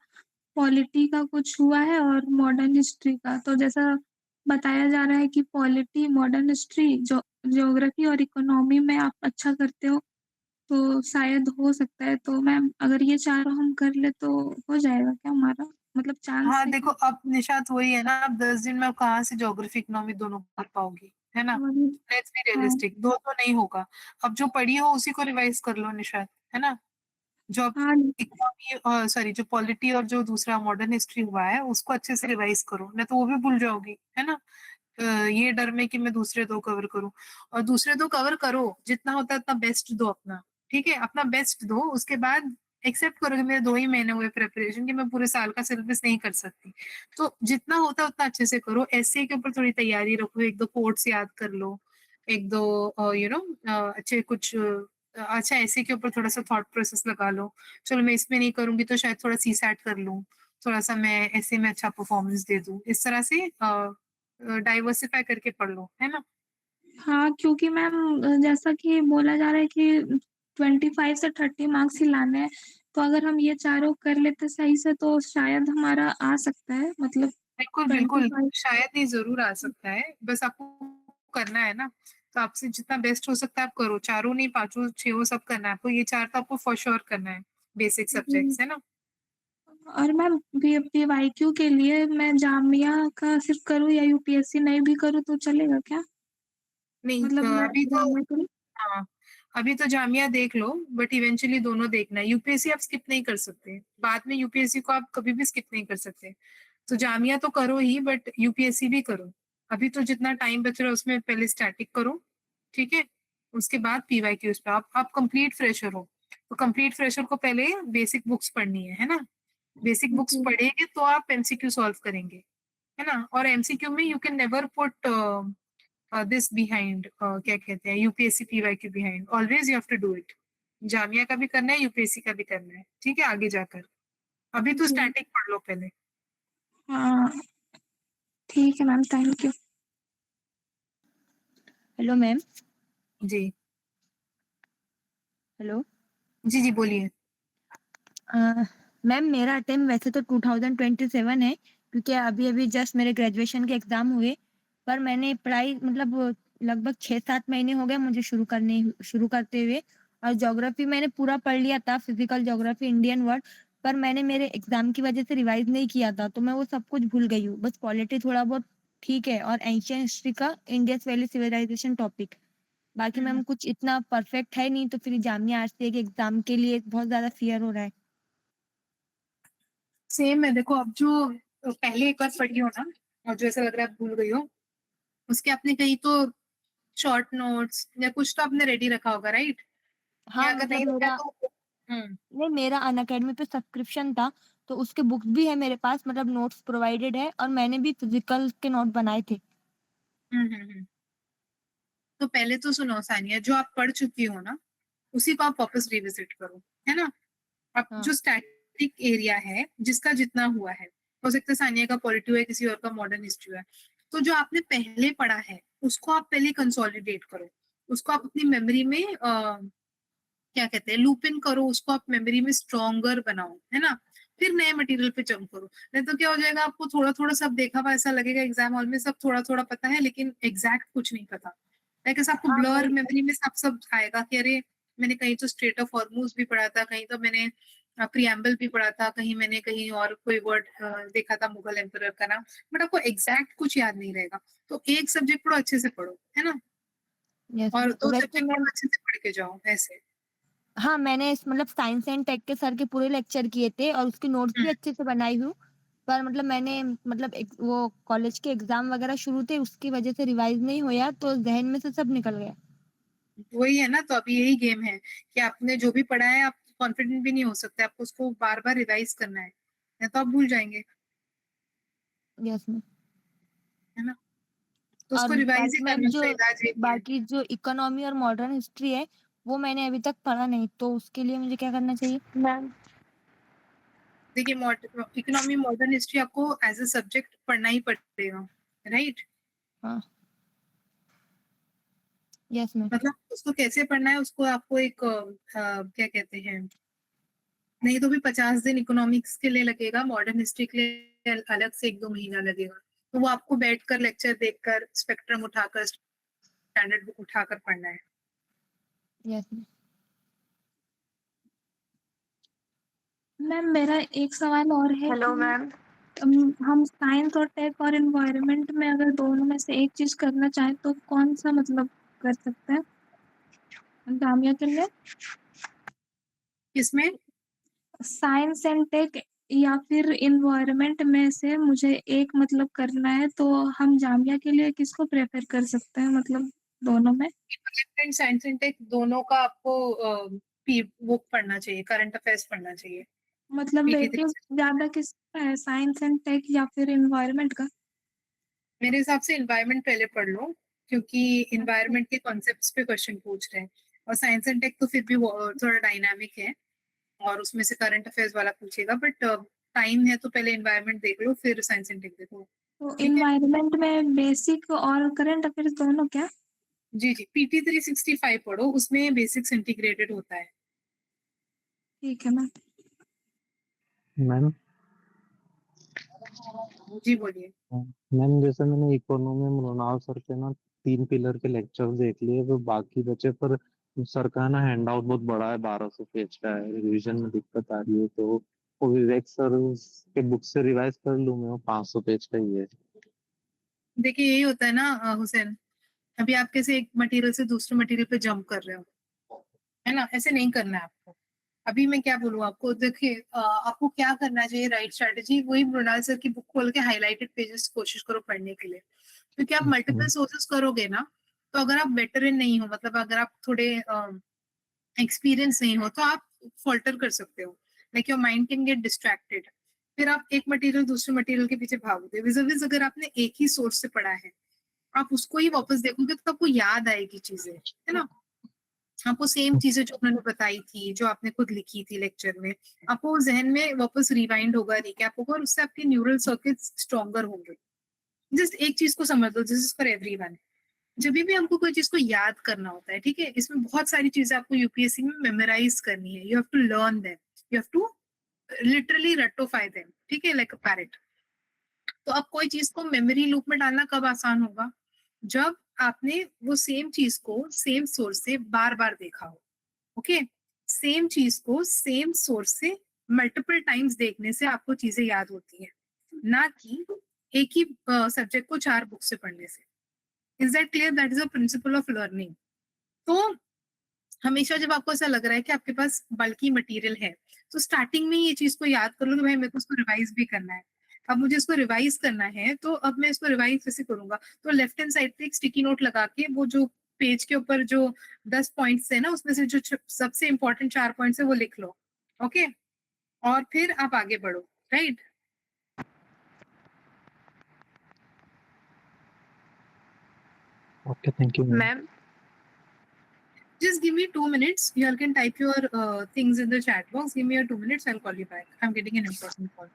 पॉलिटी का कुछ हुआ है और मॉडर्न हिस्ट्री का। तो जैसा बताया जा रहा है कि पॉलिटी, मॉडर्न हिस्ट्री, ज्योग्राफी और इकोनॉमी में आप अच्छा करते हो, तो शायद हो सकता है। तो मैम अगर ये चारों हम कर ले तो हो जाएगा क्या हमारा, मतलब चांस हाँ, है देखो कि अब निशांत वही है ना, अब 10 दिन में आप कहाँ से ज्योग्राफी, इकोनॉमी दोनों कर पाओगी, है ना? वही। लेट्स बी हाँ, रियलिस्टिक, 2 तो नहीं होगा। अब जो पढ़ी हो उसी को रिवाइज़ कर लो निशांत, है ना? जो अब हाँ, इकोनॉमी सॉरी, जो पॉलिटी और जो दूसरा मॉडर्न हिस्ट्री हुआ है उसको अच्छे से रिवाइज़ करो, नहीं तो वो भी भूल जाओगी, है ना? ये डर में कि मैं दूसरे 2 कवर करूँ, और दूसरे 2 कवर करो, जितना होता है उतना बेस्ट दो अपना, ठीक है? अपना बेस्ट दो, उसके बाद एक्सेप्ट करो कि मेरे 2 ही महीने हुए प्रिपरेशन, कि मैं पूरे साल का सिलेबस नहीं कर सकती। तो जितना होता है उतना अच्छे से करो, एसए के ऊपर थोड़ी तैयारी रखो, 1-2 कोट्स याद कर लो, 1-2 अच्छे कुछ अच्छा एसए के ऊपर थोड़ा-सा थॉट प्रोसेस लगा लो। चलो मैं इसमें नहीं करूँगी तो शायद थोड़ा सीसैट कर लूँ, थोड़ा-सा मैं एसए में अच्छा परफॉर्मेंस दे दूँ। इस तरह से डाइवर्सिफ़ाई करके पढ़ लो, है ना? हाँ, क्योंकि मैम जैसा कि बोला जा रहा है कि 25 से 30 मार्क्स ही लाने हैं, तो अगर हम ये चारों कर लेते सही से तो शायद हमारा आ सकता है, मतलब बिल्कुल, बिल्कुल, 25। शायद नहीं ज़रूर आ सकता है, बस आपको करना है ना, तो आपसे जितना बेस्ट हो सकता है आप करो, चारों नहीं, पाँचों, छहों सब करना है आपको, ये 4 तो आपको फॉर श्योर करना है, बेसिक जी। सब्जेक्ट्स, है ना? और मैम पीवाईक्यू के लिए मैं जामिया का सिर्फ करूँ या यूपीएससी नहीं भी करूँ तो चलेगा क्या? नहीं मतलब मैं अभी तो जामिया करूँ? हाँ, अभी तो जामिया देख लो, बट इवेंचुअली दोनों देखना है। यूपीएससी आप स्किप नहीं कर सकते, बाद में यूपीएससी को आप कभी भी स्किप नहीं कर सकते। तो जामिया तो करो ही, बट यूपीएससी भी करो। अभी तो जितना टाइम बच रहा है उसमें पहले स्टैटिक करो, ठीक है? उसके बाद पीवाईक्यूज़ पे आप कंप्लीट फ्रेशर हो, तो कंप्लीट फ्रेशर को पहले बेसिक बुक्स पढ़नी है ना? बेसिक बुक्स जी। पढ़ेंगे तो आप एमसीक्यू सॉल्व करेंगे, है ना? और एमसीक्यू में you can never put this behind, क्या कहते हैं, UPSC PYQ behind, always you have to do it. Jamia का भी करना है, यूपीएससी का भी करना है, ठीक है? आगे जाकर अभी तो जी। स्टैटिक पढ़ लो पहले। हाँ, ठीक है ma'am, thank you. Hello ma'am. जी हेलो जी जी, बोलिए। मैम, मेरा अटेम्प्ट वैसे तो 2027 है, क्योंकि अभी अभी जस्ट मेरे ग्रेजुएशन के एग्जाम हुए। पर मैंने पढ़ाई मतलब लगभग 6-7 महीने हो गए मुझे शुरू करते हुए। और ज्योग्राफी मैंने पूरा पढ़ लिया था, फिजिकल ज्योग्राफी, इंडियन वर्ड। पर मैंने मेरे एग्जाम की वजह से रिवाइज नहीं किया था, तो मैं वो सब कुछ भूल गई हूँ। बस पॉलिटी थोड़ा बहुत ठीक है, और एंशियंट हिस्ट्री का इंडस वैली सिविलाइजेशन टॉपिक। बाकी मैम कुछ इतना परफेक्ट है नहीं, तो फिर जामिया आरसीए के एग्जाम के लिए बहुत ज्यादा फियर हो रहा है। सेम है, देखो अब जो पहले एक बार पढ़ी हो ना, और जो ऐसा लग रहा है आप भूल गई हो, उसके आपने कहीं तो शॉर्ट नोट्स या कुछ तो आपने रेडी रखा होगा, राइट? या हाँ, अगर मतलब नहीं रखा है मेरा तो नहीं मेरा अनअकैडमी पे सब्सक्रिप्शन था, तो उसके बुक्स भी है मेरे पास, मतलब नोट्स प्रोवाइडेड है, और मैंने भी फिजिकल के नोट बनाए थे। हम्म। तो पहले तो सुनो सानिया, जो आप पढ़ चुकी हो ना उसी को आप वापस रिविजिट करो, है ना? अब हाँ। जो स्टैटिक एरिया है जिसका जितना हुआ है, हो सकता है सानिया का पॉलिटी है, किसी और का मॉडर्न हिस्ट्री है, तो जो आपने पहले पढ़ा है उसको आप पहले कंसोलिडेट करो, उसको आप अपनी मेमोरी में क्या कहते हैं, लूप इन करो, उसको आप मेमोरी में स्ट्रॉन्गर बनाओ, है ना? फिर नए मटेरियल पे जंप करो, नहीं तो क्या हो जाएगा, आपको थोड़ा थोड़ा सब देखा हुआ ऐसा लगेगा, एग्जाम हॉल में सब थोड़ा थोड़ा पता है लेकिन एग्जैक्ट कुछ नहीं पता। लाइक ऐसा आपको हाँ, ब्लर वही। मेमोरी में सब सब आएगा कि अरे मैंने कहीं तो स्ट्रेट ऑफ हॉर्मूज भी पढ़ा था, कहीं तो मैंने प्रियम्बल भी पढ़ा था, कहीं मैंने कहीं और कोई वर्ड देखा था मुगल एम्परर का नाम, बट आपको एग्जैक्ट कुछ याद नहीं रहेगा। तो एक सब्जेक्ट पढ़ो, अच्छे से पढ़ो, है ना, यस और मैम। 2 वैसे सब्जेक्ट मैम, पढ़ो, अच्छे से पढ़ के जाओ ऐसे। हाँ मैंने मतलब साइंस एंड टेक के सर के पूरे लेक्चर किए थे और उसकी नोट्स भी अच्छे से बनाई हूँ। पर मतलब मैंने मतलब वो कॉलेज के एग्जाम वगैरह शुरू थे, उसकी वजह से रिवाइज नहीं होया, तो जहन में से सब निकल गया। वही है ना, तो अभी यही गेम है कि आपने जो भी पढ़ा है आप कॉन्फिडेंट भी नहीं हो सकते, आपको उसको बार बार रिवाइज करना है, या तो आप भूल जाएंगे, यस मैम। है ना, तो और उसको रिवाइज ही बाकी मैम करने जो का इलाज यही है। बाकी जो इकोनॉमी और मॉडर्न हिस्ट्री है वो मैंने अभी तक पढ़ा नहीं, तो उसके लिए मुझे क्या करना चाहिए मैम? देखिए, इकोनॉमी मॉडर्न हिस्ट्री आपको एज अ सब्जेक्ट पढ़ना ही पड़ेगा, राइट। हाँ यस मैम। मतलब उसको कैसे पढ़ना है, उसको आपको एक क्या कहते हैं, नहीं तो भी 50 दिन इकोनॉमिक्स के लिए लगेगा, मॉडर्न हिस्ट्री के लिए अलग से 1-2 महीना लगेगा। तो वो आपको बैठकर लेक्चर देखकर स्पेक्ट्रम उठाकर स्टैंडर्ड बुक उठाकर पढ़ना है। Yes ma'am. मैम मेरा एक सवाल और है हेलो कि मैम। हम साइंस और टेक और एनवायरनमेंट में अगर दोनों में से एक चीज करना चाहें तो कौन सा मतलब कर सकते हैं जामिया के लिए? किसमें? साइंस एंड टेक या फिर एनवायरनमेंट में से मुझे एक मतलब करना है, तो हम जामिया के लिए किसको प्रेफर कर सकते हैं मतलब दोनों में? साइंस एंड टेक दोनों का आपको बुक पढ़ना चाहिए, करंट अफेयर्स पढ़ना चाहिए। मतलब पीटी वेटेज ज्यादा किसका है, साइंस एंड टेक या फिर एनवायरनमेंट का? मेरे हिसाब से एनवायरनमेंट पहले पढ़ लो, क्योंकि एनवायरनमेंट के कॉन्सेप्ट्स पे क्वेश्चन पूछ रहे हैं, और साइंस एंड टेक तो फिर भी थोड़ा डायनामिक है, और उसमें से करंट अफेयर्स वाला पूछेगा, बट टाइम है तो पहले एनवायरनमेंट देख लो, फिर साइंस एंड टेक देखो। तो ठीक है, एनवायरनमेंट में बेसिक और करंट अफेयर्स दोनों क्या? जी जी, पीटी 365 पढ़ो, उसमें बेसिक्स इंटीग्रेटेड होता है। ठीक है मैम। मैम जी बोलिए। मैम जैसे मैंने इकोनॉमी में मृणाल सर के ना 3 पिलर के लेक्चर देख लिए, वो बाकी बचे, पर सर का ना हैंड आउट बहुत बड़ा है, 1200 पेज का है, रिवीजन में दिक्कत आ रही है, तो वो विवेक सर के बुक से रिवाइज कर लूँ मैं, वो 500 पेज का ही है। देखिए यही होता है ना हुसैन, अभी आप कैसे एक मटेरियल से दूसरे मटेरियल पे जंप कर रहे हो, है ना, ऐसे नहीं करना है आपको। अभी मैं क्या बोलूँ आपको, देखिए आपको क्या करना चाहिए, राइट स्ट्रैटेजी, वही मृणाल सर की बुक खोल के हाईलाइटेड पेजेस कोशिश करो पढ़ने के लिए, क्योंकि आप मल्टीपल सोर्सेस करोगे ना, तो अगर आप वेटरन नहीं हो, मतलब अगर आप थोड़े एक्सपीरियंस नहीं हो, तो आप फॉल्टर कर सकते हो, like your mind can get distracted, फिर आप एक मटेरियल दूसरे मटेरियल के पीछे भागोगे। विज अगर आपने एक ही सोर्स से पढ़ा है, आप उसको ही वापस देखोगे तो आपको याद आएगी चीजें, है ना, आपको सेम चीजें जो उन्होंने बताई थी, जो आपने खुद लिखी थी लेक्चर में, आपको जहन में वापस रिवाइंड होगा, रिकैप होगा, और उससे आपके न्यूरल सर्किट्स स्ट्रॉन्गर होंगे। जस्ट एक चीज को समझ लो, दिस इज फॉर एवरीवन। जब भी हमको कोई चीज को याद करना होता है, ठीक है, इसमें बहुत सारी चीजें आपको यूपीएससी में मेमोराइज करनी है, you have to learn them, you have to literally रटोफाई देम, ठीक है, लाइक अ पैरेट। तो अब कोई चीज को मेमोरी लूप में डालना कब आसान होगा, जब आपने वो सेम चीज को सेम सोर्स से बार बार देखा हो। ओके, सेम चीज को सेम सोर्स से मल्टीपल टाइम्स देखने से आपको चीजें याद होती है, ना कि एक ही सब्जेक्ट को 4 बुक से पढ़ने से। Is that clear? That is a principle of learning. तो हमेशा जब आपको ऐसा लग रहा है कि आपके पास बल्कि मटेरियल है, तो स्टार्टिंग में ये चीज को याद कर लो कि भाई मेरे को इसको रिवाइज भी करना है। अब मुझे इसको रिवाइज करना है, तो अब मैं इसको रिवाइज कैसे करूंगा, तो लेफ्ट हैंड साइड पे एक स्टिकी नोट लगा के वो जो पेज के ऊपर जो 10 पॉइंट्स है ना, उसमें से जो सबसे इंपॉर्टेंट 4 पॉइंट्स है वो लिख लो। ओके, और फिर आप आगे बढ़ो, right. Okay, thank you ma'am. Ma'am Just give me 2 minutes. You all can type your things in the chat box. Give me 2 minutes. I'll call you back. I'm getting an important call.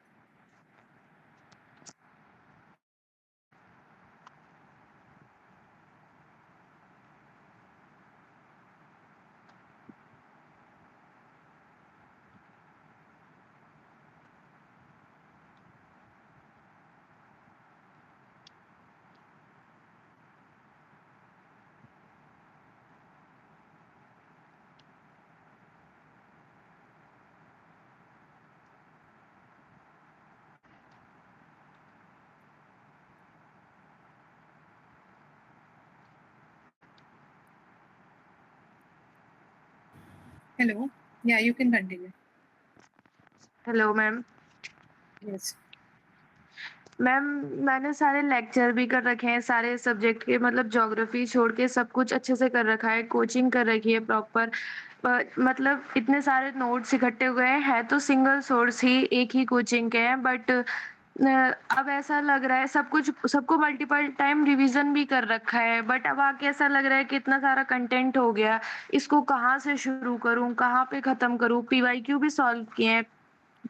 Hello. Yeah, you can continue. Hello ma'am. Yes. Ma'am मैंने सारे lecture भी कर रखे हैं सारे subject के, मतलब geography छोड़ के सब कुछ अच्छे से कर रखा है, कोचिंग कर रखी है प्रॉपर। मतलब इतने सारे नोट्स इकट्ठे हुए हैं, है तो सिंगल सोर्स ही एक ही कोचिंग के हैं, बट अब ऐसा लग रहा है सबको मल्टीपल टाइम रिवीजन भी कर रखा है, बट अब आके ऐसा लग रहा है कि इतना सारा कंटेंट हो गया, इसको कहाँ से शुरू करूँ, कहाँ पे खत्म करूँ। पीवाईक्यू भी सॉल्व किए हैं,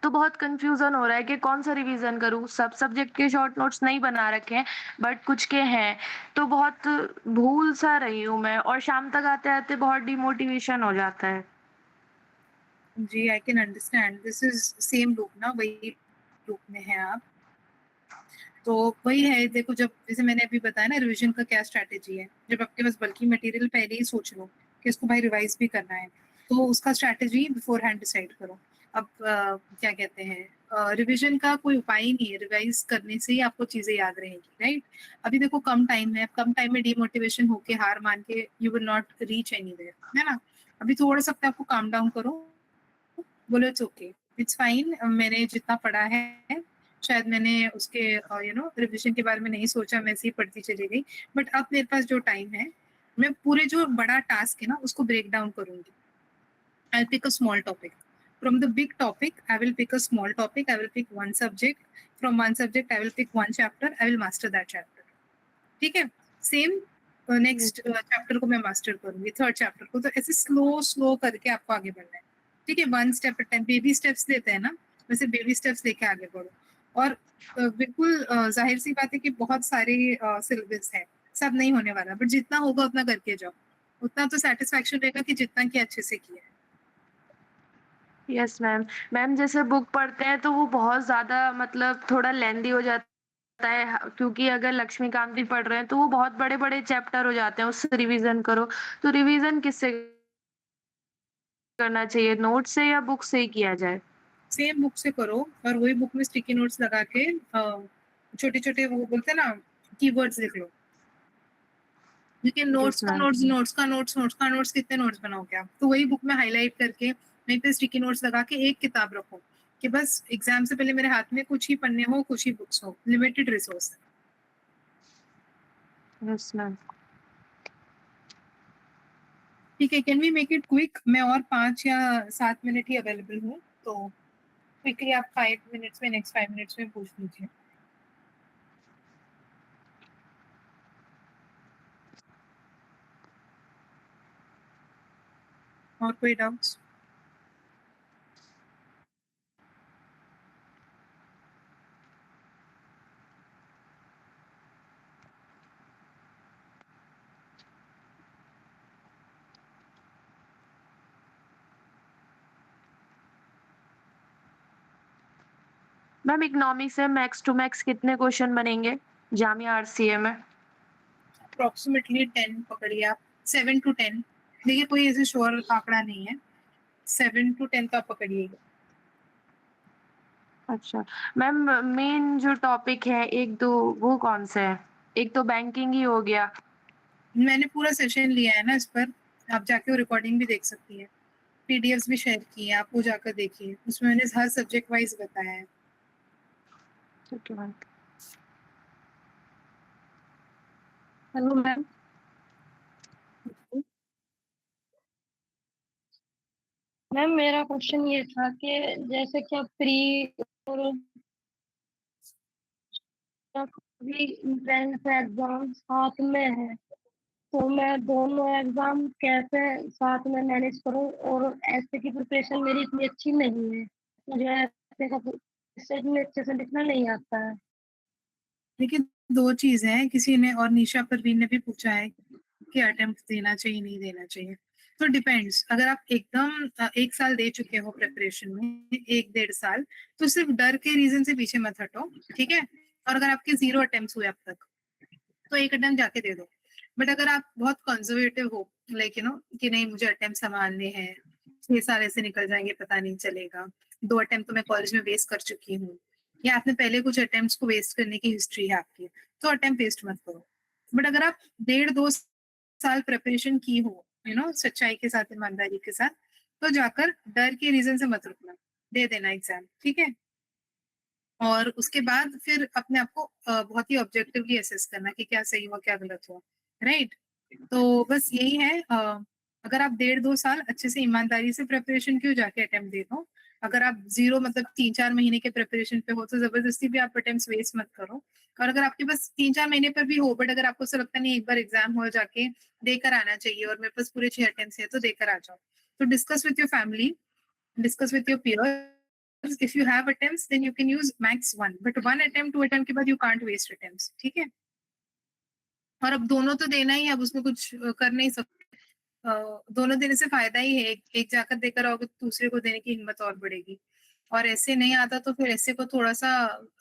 तो बहुत कंफ्यूजन हो रहा है कि कौन सा रिवीजन करूँ। सब सब्जेक्ट के शॉर्ट नोट्स नहीं बना रखे हैं, बट कुछ के हैं, तो बहुत भूल सा रही हूँ मैं, और शाम तक आते आते बहुत डिमोटिवेशन हो जाता है। जी, I can understand. This is same loop ना, वही लूप में है आप। तो वही है, देखो जब जैसे मैंने अभी बताया ना रिवीजन का क्या स्ट्रैटेजी है, जब आपके पास बल्कि मटेरियल पहले ही सोच लो कि इसको भाई रिवाइज भी करना है, तो उसका स्ट्रैटेजी बिफोर हैंड डिसाइड करो। अब क्या कहते हैं, रिवीजन का कोई उपाय ही नहीं है, रिवाइज करने से ही आपको चीजें याद रहेंगी, राइट? अभी देखो कम टाइम है, कम टाइम में डिमोटिवेशन होके हार मान के you will not reach anywhere, है ना? अभी थोड़ा सा अपने आपको काम डाउन करो, बोलो इट्स ओके, इट्स फाइन, मैंने जितना पढ़ा है शायद मैंने उसके रिविजन के बारे में नहीं सोचा, मैं ऐसे ही पढ़ती चली गई, बट अब मेरे पास जो टाइम है, मैं पूरे जो बड़ा टास्क है ना उसको ब्रेक डाउन करूंगी। I'll pick a small topic. From the big topic, I will pick a small topic. I will pick one subject. From one subject, I will pick one chapter. I will master that chapter. ठीक है? Same next chapter को मैं master करूंगी, third chapter को। तो ऐसे slow slow करके आपको आगे बढ़ना है, ठीक है? One step at time, baby steps लेते हैं ना, वैसे बेबी स्टेप्स लेके आगे बढ़ो। और बिल्कुल जाहिर सी बात है कि बहुत सारे सिलेबस है, सब नहीं होने वाला, बट जितना होगा उतना करके जाओ, उतना तो सेटिस्फैक्शन रहेगा कि जितना कि अच्छे से किया है। Yes ma'am. मैम जैसे बुक पढ़ते हैं तो वो बहुत ज़्यादा मतलब थोड़ा लेंदी हो जाता है, क्योंकि अगर लक्ष्मीकांत भी पढ़ रहे हैं तो वो बहुत बड़े-बड़े चैप्टर हो जाते हैं, उससे रिवीजन करो। तो रिवीजन किससे करना चाहिए, नोट से या बुक से ही किया जाए? सेम बुक से करो, और वही बुक में स्टिकी नोट्स लगा के छोटे-छोटे वो बोलते हैं ना कीवर्ड्स लिख लो। लेकिन नोट्स यस का मैम। नोट्स नोट्स का नोट्स नोट्स का नोट्स कितने नोट्स बनाओगे आप? तो वही बुक में हाइलाइट करके वहीं पे स्टिकी नोट्स लगा के एक किताब रखो कि बस एग्जाम से पहले मेरे हाथ में कुछ ही पन्ने हो, कुछ ही बुक्स हो, लिमिटेड रिसोर्स। Yes ma'am. ठीक है, can we make it quick? मैं और 5 या 7 मिनट ही अवेलेबल हूँ, तो क्विकली आप 5 मिनट्स में, नेक्स्ट 5 मिनट्स में पूछ लीजिए। और कोई डाउट्स? मैम इकोनॉमिक्स से मैक्स टू मैक्स कितने क्वेश्चन बनेंगे जामिया आरसीए में? अप्रॉक्सीमेटली 10 पकड़िए आप, 7 to 10। देखिए कोई ऐसे श्योर आंकड़ा नहीं है, 7 to 10 तो आप पकड़िएगा। अच्छा मैम, मेन जो टॉपिक है 1-2 वो कौन से हैं? एक तो बैंकिंग ही हो गया। मैंने पूरा सेशन लिया है ना इस पर, आप जाके वो रिकॉर्डिंग भी देख सकती हैं, पीडीएफ्स भी शेयर की है, आप वो जाकर देखिए, उसमें मैंने हर सब्जेक्ट वाइज बताया है। ठीक है मैम। Hello ma'am. मैम मेरा क्वेश्चन ये था कि जैसे कि अब प्री और भी एंट्रेंस एग्जाम साथ में है, तो मैं दोनों एग्जाम कैसे साथ में मैनेज करूं? और ऐसे की प्रिपरेशन मेरी इतनी अच्छी नहीं है, मुझे ऐसे का इतने अच्छे से लिखना नहीं आता है। देखिए 2 चीज़ हैं, किसी ने और निशा परवीन ने भी पूछा है कि अटेम्प्ट देना चाहिए, नहीं देना चाहिए। तो डिपेंड्स, अगर आप एकदम 1 साल दे चुके हो प्रिपरेशन में, 1 डेढ़ साल, तो सिर्फ डर के रीज़न से पीछे मत हटो, ठीक है? और अगर आपके 0 अटेम्प्ट्स हुए अब तक, तो 1 अटेम्प्ट जाके दे दो। बट अगर आप बहुत कंजर्वेटिव हो, लाइक कि नहीं मुझे अटेम्प्ट संभालने हैं, 6 साल ऐसे निकल जाएँगे पता नहीं चलेगा, 2 अटेम्प्ट तो मैं कॉलेज में वेस्ट कर चुकी हूँ, या आपने पहले कुछ अटेम्प्ट्स को वेस्ट करने की हिस्ट्री है आपकी, तो अटेम्प्ट वेस्ट मत करो। बट अगर आप 1.5-2 साल प्रिपरेशन की हो, सच्चाई के साथ, ईमानदारी के साथ, तो जाकर डर के रीजन से मत रुकना, दे देना एग्जाम, ठीक है। और उसके बाद फिर अपने आप को बहुत ही ऑब्जेक्टिवली असेस करना कि क्या सही हुआ क्या गलत हुआ, राइट। तो बस यही है। अगर आप 1.5-2 साल अच्छे से ईमानदारी से प्रिपरेशन क्यों जाके अटेम्प्ट दे दो। अगर आप 0 मतलब 3-4 महीने के प्रिपरेशन पे हो तो जबरदस्ती भी आप अटेम्प्ट वेस्ट मत करो। और अगर आपके पास 3-4 महीने पर भी हो, बट अगर आपको ऐसा लगता नहीं एक बार एग्जाम हो जाके देकर आना चाहिए और मेरे पास पूरे 6 अटेम्प्ट्स है तो देकर आ जाओ। तो discuss with your family, discuss with your peers. If you have attempts, then you can use max 1. But 1 attempt, 2 attempt के बाद you can't waste attempts. ठीक है। और अब दोनों तो देना ही है, अब उसमें कुछ कर नहीं सकते। दोनों देने से फायदा ही है, एक जाकर देकर आओगे तो दूसरे को देने की हिम्मत और बढ़ेगी। और ऐसे नहीं आता तो फिर ऐसे को थोड़ा सा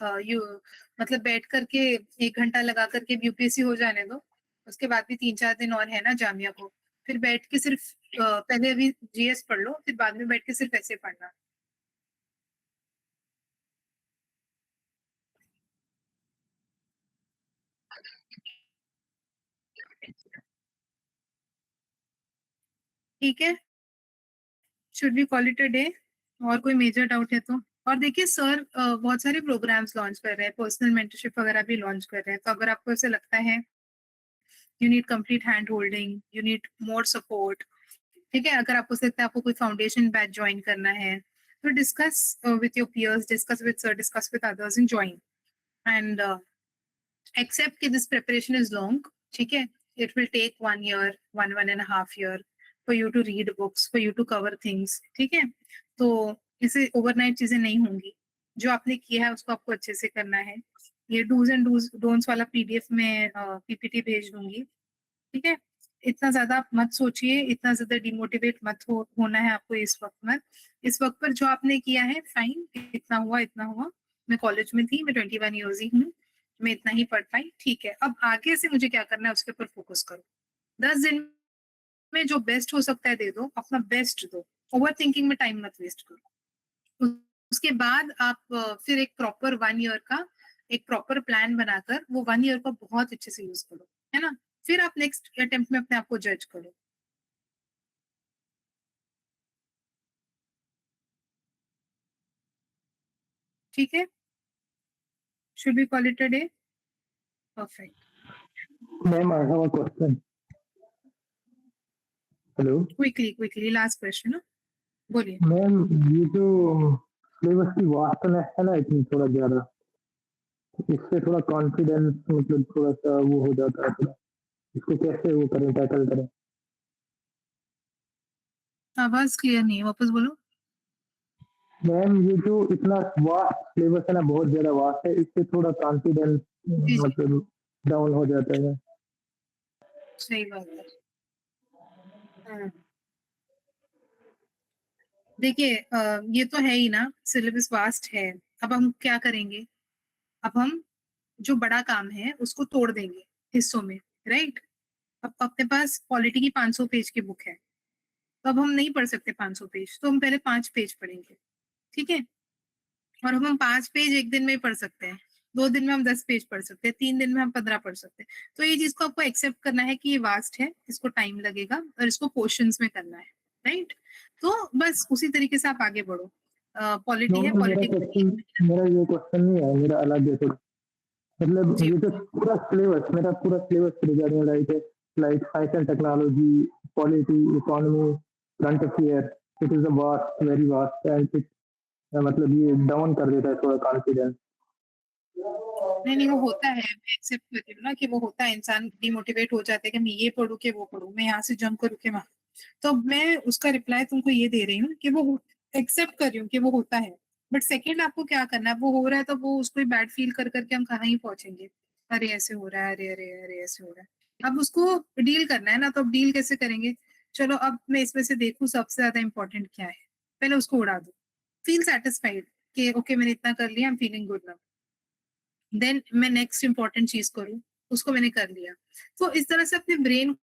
मतलब बैठ करके 1 घंटा लगा करके यूपीएससी हो जाने दो। उसके बाद भी 3-4 दिन और है ना जामिया को, फिर बैठ के सिर्फ पहले अभी जीएस पढ़ लो, फिर बाद में बैठ के सिर्फ ऐसे पढ़ना। ठीक है, should we call it a day? और कोई मेजर डाउट है तो? और देखिए सर बहुत सारे प्रोग्राम्स लॉन्च कर रहे हैं, पर्सनल मेंटरशिप वगैरह भी लॉन्च कर रहे हैं। तो अगर आपको ऐसे लगता है you need complete hand holding, you need more support, ठीक है, अगर आपको लगता है आपको कोई फाउंडेशन बैच ज्वाइन करना है तो discuss with your peers, discuss with sir, discuss with others and join and accept कि दिस प्रिपरेशन इज लॉन्ग, ठीक है। It will take 1 year, 1.5 year for you to read books, for you to cover things, ठीक है। तो इसे overnight चीजें नहीं होंगी, जो आपने किया है उसको आपको अच्छे से करना है। ये डूज एंड डोंट्स वाला पीडीएफ में पीपीटी भेज दूंगी, ठीक है। इतना ज्यादा आप मत सोचिए, इतना ज्यादा डिमोटिवेट मत होना है आपको इस वक्त में। इस वक्त पर जो आपने किया है फाइन, इतना हुआ इतना हुआ। मैं कॉलेज में थी, मैं 21 ईयर्स ही हूँ, मैं इतना ही पढ़ पाई, ठीक है। अब आगे से मुझे क्या करना है उसके ऊपर फोकस करो। 10 दिन में जो बेस्ट हो सकता है दे दो, अपना बेस्ट दो, ओवर थिंकिंग में टाइम मत वेस्ट करो। उसके बाद आप फिर एक प्रॉपर 1 year का एक प्रॉपर प्लान बनाकर वो 1 year को बहुत अच्छे से यूज करो, है ना। फिर आप नेक्स्ट अटेम्प्ट में अपने आप को जज करो। ठीक है, should we call it a day? Perfect. Ma'am, I have a question. Hello. Quickly, last question, बोलिए। मैम, ये जो सिलेबस की वास्तव है ना इतनी थोड़ा ज्यादा, इससे थोड़ा कॉन्फिडेंस मतलब थोड़ा सा वो हो जाता है थोड़ा, इसको कैसे वो करें, टैकल करें? आवाज क्लियर नहीं है, वापस बोलो। मैम, ये जो इतना वास्ट सिलेबस है ना, बहुत ज्यादा वास्ट है, इससे थोड़ा कॉन्फिडेंस जी, जी, मतलब डाउन हो जाता है। सही बात है। देखिए ये तो है ही ना, सिलेबस वास्ट है। अब हम क्या करेंगे? अब हम जो बड़ा काम है उसको तोड़ देंगे हिस्सों में, राइट। अब अपने पास पॉलिटी की 500 पेज की बुक है, तो अब हम नहीं पढ़ सकते 500 पेज, तो हम पहले 5 पेज पढ़ेंगे, ठीक है। और अब हम 5 पेज एक दिन में पढ़ सकते हैं, 2 दिन में हम 10 पेज पढ़ सकते हैं, 3 दिन में हम 15 पढ़ सकते हैं। तो ये चीज को आपको एक्सेप्ट करना है कि ये वास्ट है, इसको टाइम लगेगा और इसको पोर्शंस में करना है, राइट। तो बस उसी तरीके से आप आगे बढ़ो। पॉलिटी है, पॉलिटी मेरा ये क्वेश्चन नहीं है, मेरा अलग है थोड़ा। मतलब ये तो पूरा सिलेबस, मेरा पूरा syllabus regarding like science and technology, polity, economy, current affair, it is a vast, very vast, and it मतलब ये डाउन कर देता है थोड़ा कॉन्फिडेंस। नहीं वो होता है, मैं एक्सेप्ट करती हूँ ना कि वो होता है, इंसान डिमोटिवेट हो जाता है कि मैं ये पढ़ूं कि वो पढ़ूं, मैं यहाँ से जंप करूँ कि वहां। तो मैं उसका रिप्लाई तुमको ये दे रही हूँ कि वो एक्सेप्ट कर रही हूँ कि वो होता है। बट सेकेंड आपको क्या करना है, वो हो रहा है तो वो उसको बैड फील कर करके हम कहाँ ही पहुंचेंगे। अरे ऐसे हो रहा है, अरे अरे अरे ऐसे हो रहा है। अब उसको डील करना है ना, तो अब डील कैसे करेंगे? चलो अब मैं इसमें से देखूँ सबसे ज्यादा इंपॉर्टेंट क्या है, पहले उसको उड़ा दो। फील सेटिस्फाइड कि ओके मैंने इतना कर लिया, I am feeling good now. Then मैं नेक्स्ट इंपॉर्टेंट चीज करूँ, उसको मैंने कर लिया। तो इस तरह से अपने ब्रेन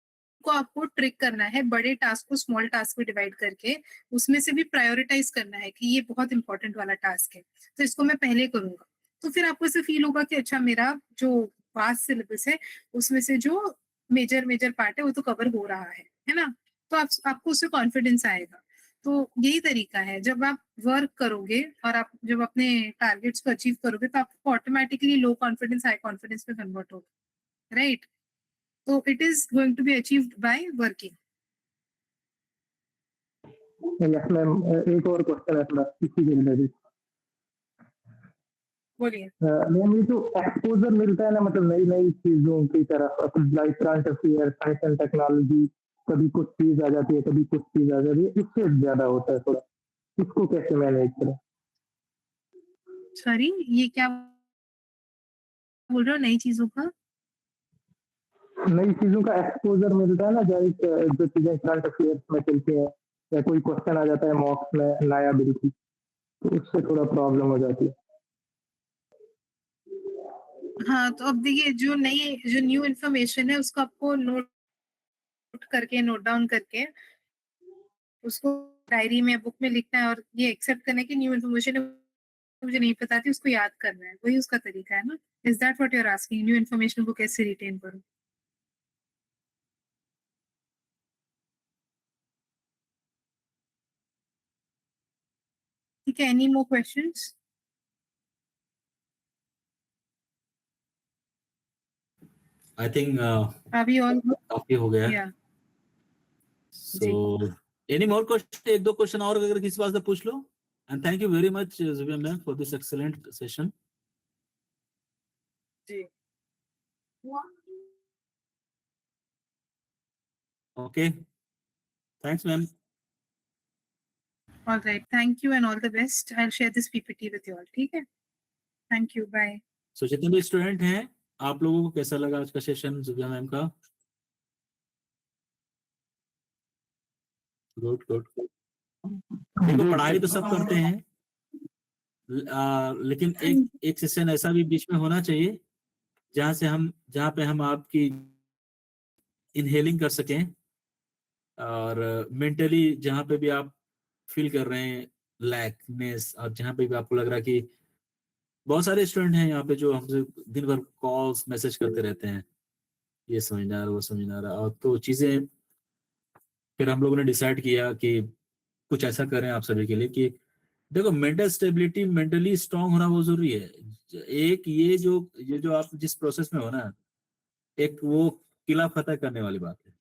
को आपको ट्रिक करना है, बड़े टास्क को स्मॉल टास्क में डिवाइड करके उसमें से भी प्रायोरिटाइज करना है कि ये बहुत इंपॉर्टेंट वाला टास्क है, तो इसको मैं पहले करूंगा। तो फिर आपको ऐसे फील होगा कि अच्छा मेरा जो वास्ट सिलेबस है उसमें से जो मेजर मेजर पार्ट है वो तो कवर हो रहा है ना। तो आपको उससे कॉन्फिडेंस आएगा। तो यही तरीका है, जब आप वर्क करोगे और आप जब अपने टारगेट्स को अचीव करोगे तो आपको automatically low confidence high confidence में कन्वर्ट होगा, राइट? तो it is going to be achieved by working. Yes ma'am, एक और क्वेश्चन है थोड़ा इसी के रिलेटेड। बोलिए। मैम ये जो एक्सपोजर मिलता है ना, मतलब नई नई चीजों की तरफ, like current affair, science and technology, कभी कुछ चीज आ जाती है, कभी कुछ चीज आ जाती है, इससे ज्यादा होता है थोड़ा, इसको कैसे मैनेज करें? सॉरी, ये क्या बोल रहे हो, नई चीजों का? नई चीजों का एक्सपोजर मिलता है ना, जो चीजें करंट अफेयर्स में चलती हैं, या कोई क्वेश्चन आ जाता है मॉक्स में नया बिल्कुल, तो उससे थोड़ा प्रॉब्लम हो जाती है। हाँ, तो अब देखिए, जो न्यू इन्फॉर्मेशन है उसको आपको नोट डाउन करके उसको डायरी में, बुक में लिखना है और ये एक्सेप्ट करना है कि न्यू इन्फॉर्मेशन मुझे नहीं पता थी, उसको याद करना है। वही उसका तरीका है ना। Is that what you are asking? New information को कैसे रिटेन करूं? ठीक है, any more questions? I think अभी ऑल काफी हो गया। या सो एनी मोर क्वेश्चन? एक दो क्वेश्चन और अगर किसी बात से पूछ लो। And thank you very much Zubia ma'am for this excellent session. जी। Okay, thanks ma'am. All right, thank you and all the best. I'll share this PPT with you all. ठीक है? Thank you, bye. सो जितने भी student हैं, आप लोगों को कैसा लगा आज का सेशन जुबिया मैम का? Good good. देखो पढ़ाई तो सब करते हैं, लेकिन एक सेशन ऐसा भी बीच में होना चाहिए जहाँ पे हम आपकी इनहेलिंग कर सकें, और मेंटली जहाँ पे भी आप फील कर रहे हैं लैकनेस, और जहाँ पे भी आपको लग रहा है कि बहुत सारे स्टूडेंट हैं यहाँ पे जो हमसे दिन भर कॉल्स मैसेज करते रहते हैं, ये समझ नहीं आ रहा, वो समझ नहीं आ रहा, और तो चीजें फिर हम लोगों ने डिसाइड किया कि कुछ ऐसा करें आप सभी के लिए कि देखो मेंटल स्टेबिलिटी, मेंटली स्ट्रांग होना बहुत जरूरी है। एक ये जो आप जिस प्रोसेस में हो ना, एक वो किला फतह करने वाली बात है।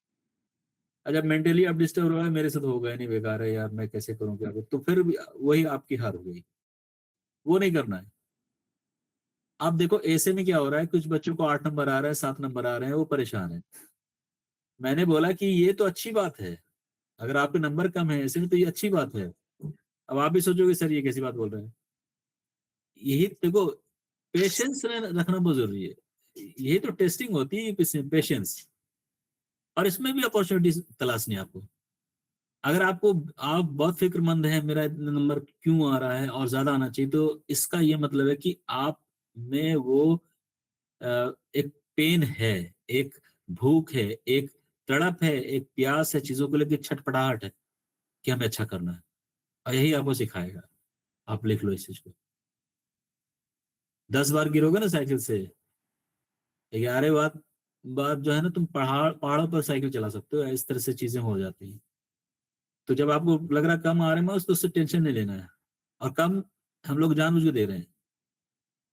जब मेंटली आप डिस्टर्ब हो रहा है, मेरे साथ हो गया नहीं, बेकार है यार, मैं कैसे करूं, क्या करूं, तो फिर वही आपकी हार हो गई। वो नहीं करना है। आप देखो ऐसे में क्या हो रहा है, कुछ बच्चों को 8 नंबर आ रहा है, 7 नंबर आ रहे हैं, वो परेशान है। मैंने बोला कि ये तो अच्छी बात है, अगर आपके नंबर कम है ऐसे में तो ये अच्छी बात है। अब आप भी सोचोगे सर ये कैसी बात बोल रहे हैं। यही देखो, पेशेंस रखना बहुत जरूरी है। यही तो टेस्टिंग होती है, पेशेंस। और इसमें भी अपॉर्चुनिटी तलाशनी है आपको। अगर आप बहुत फिक्रमंद हैं मेरा इतना नंबर क्यों आ रहा है और ज्यादा आना चाहिए, तो इसका ये मतलब है कि आप में वो एक पेन है, एक भूख है, एक तड़प है, एक प्यास है, चीजों को लेकर छटपटाहट है कि हमें अच्छा करना है, और यही आपको सिखाएगा। आप लिख लो इस चीज को। 10 बार गिरोगे ना साइकिल से, 11 बार जो है ना, तुम पहाड़ों पर साइकिल चला सकते हो। इस तरह से चीजें हो जाती हैं। तो जब आपको लग रहा है कम आ रहे हैं तो उससे टेंशन नहीं लेना है, और कम हम लोग जानबूझ के दे रहे हैं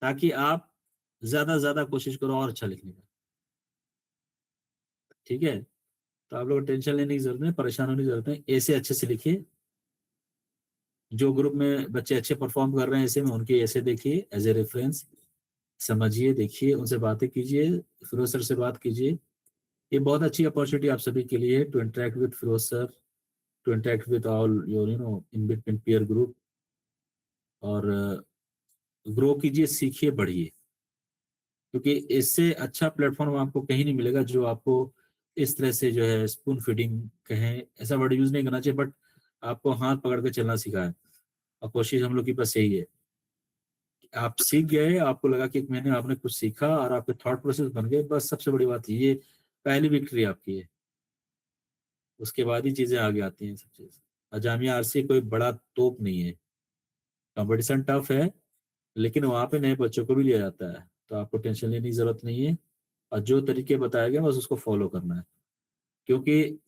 ताकि आप ज्यादा कोशिश करो और अच्छा लिखने का। ठीक है, तो आप लोग टेंशन लेने की जरूरत नहीं, परेशान होने की जरूरत नहीं। ऐसे अच्छे से लिखिए। जो ग्रुप में बच्चे अच्छे परफॉर्म कर रहे हैं ऐसे में, उनके ऐसे देखिए एज ए रेफरेंस, समझिए, देखिए, उनसे बातें कीजिए, फिरोज सर से बात कीजिए। ये बहुत अच्छी अपॉर्चुनिटी आप सभी के लिए है to interact with Firoz sir, to interact with all your in between peer group, और ग्रो कीजिए, सीखिए, बढ़िए। क्योंकि इससे अच्छा प्लेटफॉर्म आपको कहीं नहीं मिलेगा जो आपको इस तरह से जो है स्पून फीडिंग कहें, ऐसा वर्ड यूज नहीं करना चाहिए, बट आपको हाथ पकड़ के चलना सिखाए। और कोशिश हम लोग की बस यही है, आप सीख गए, आपको लगा कि 1 महीने में आपने कुछ सीखा और आपके थॉट प्रोसेस बन गए, बस सबसे बड़ी बात ये पहली विक्ट्री आपकी है। उसके बाद ही चीजें आगे आती हैं सब चीज। और जामिया आरसी कोई बड़ा तोप नहीं है, कंपटीशन टफ है, लेकिन वहां पे नए बच्चों को भी लिया जाता है, तो आपको टेंशन लेने की जरूरत नहीं है। और जो तरीके बताए गए बस उसको फॉलो करना है, क्योंकि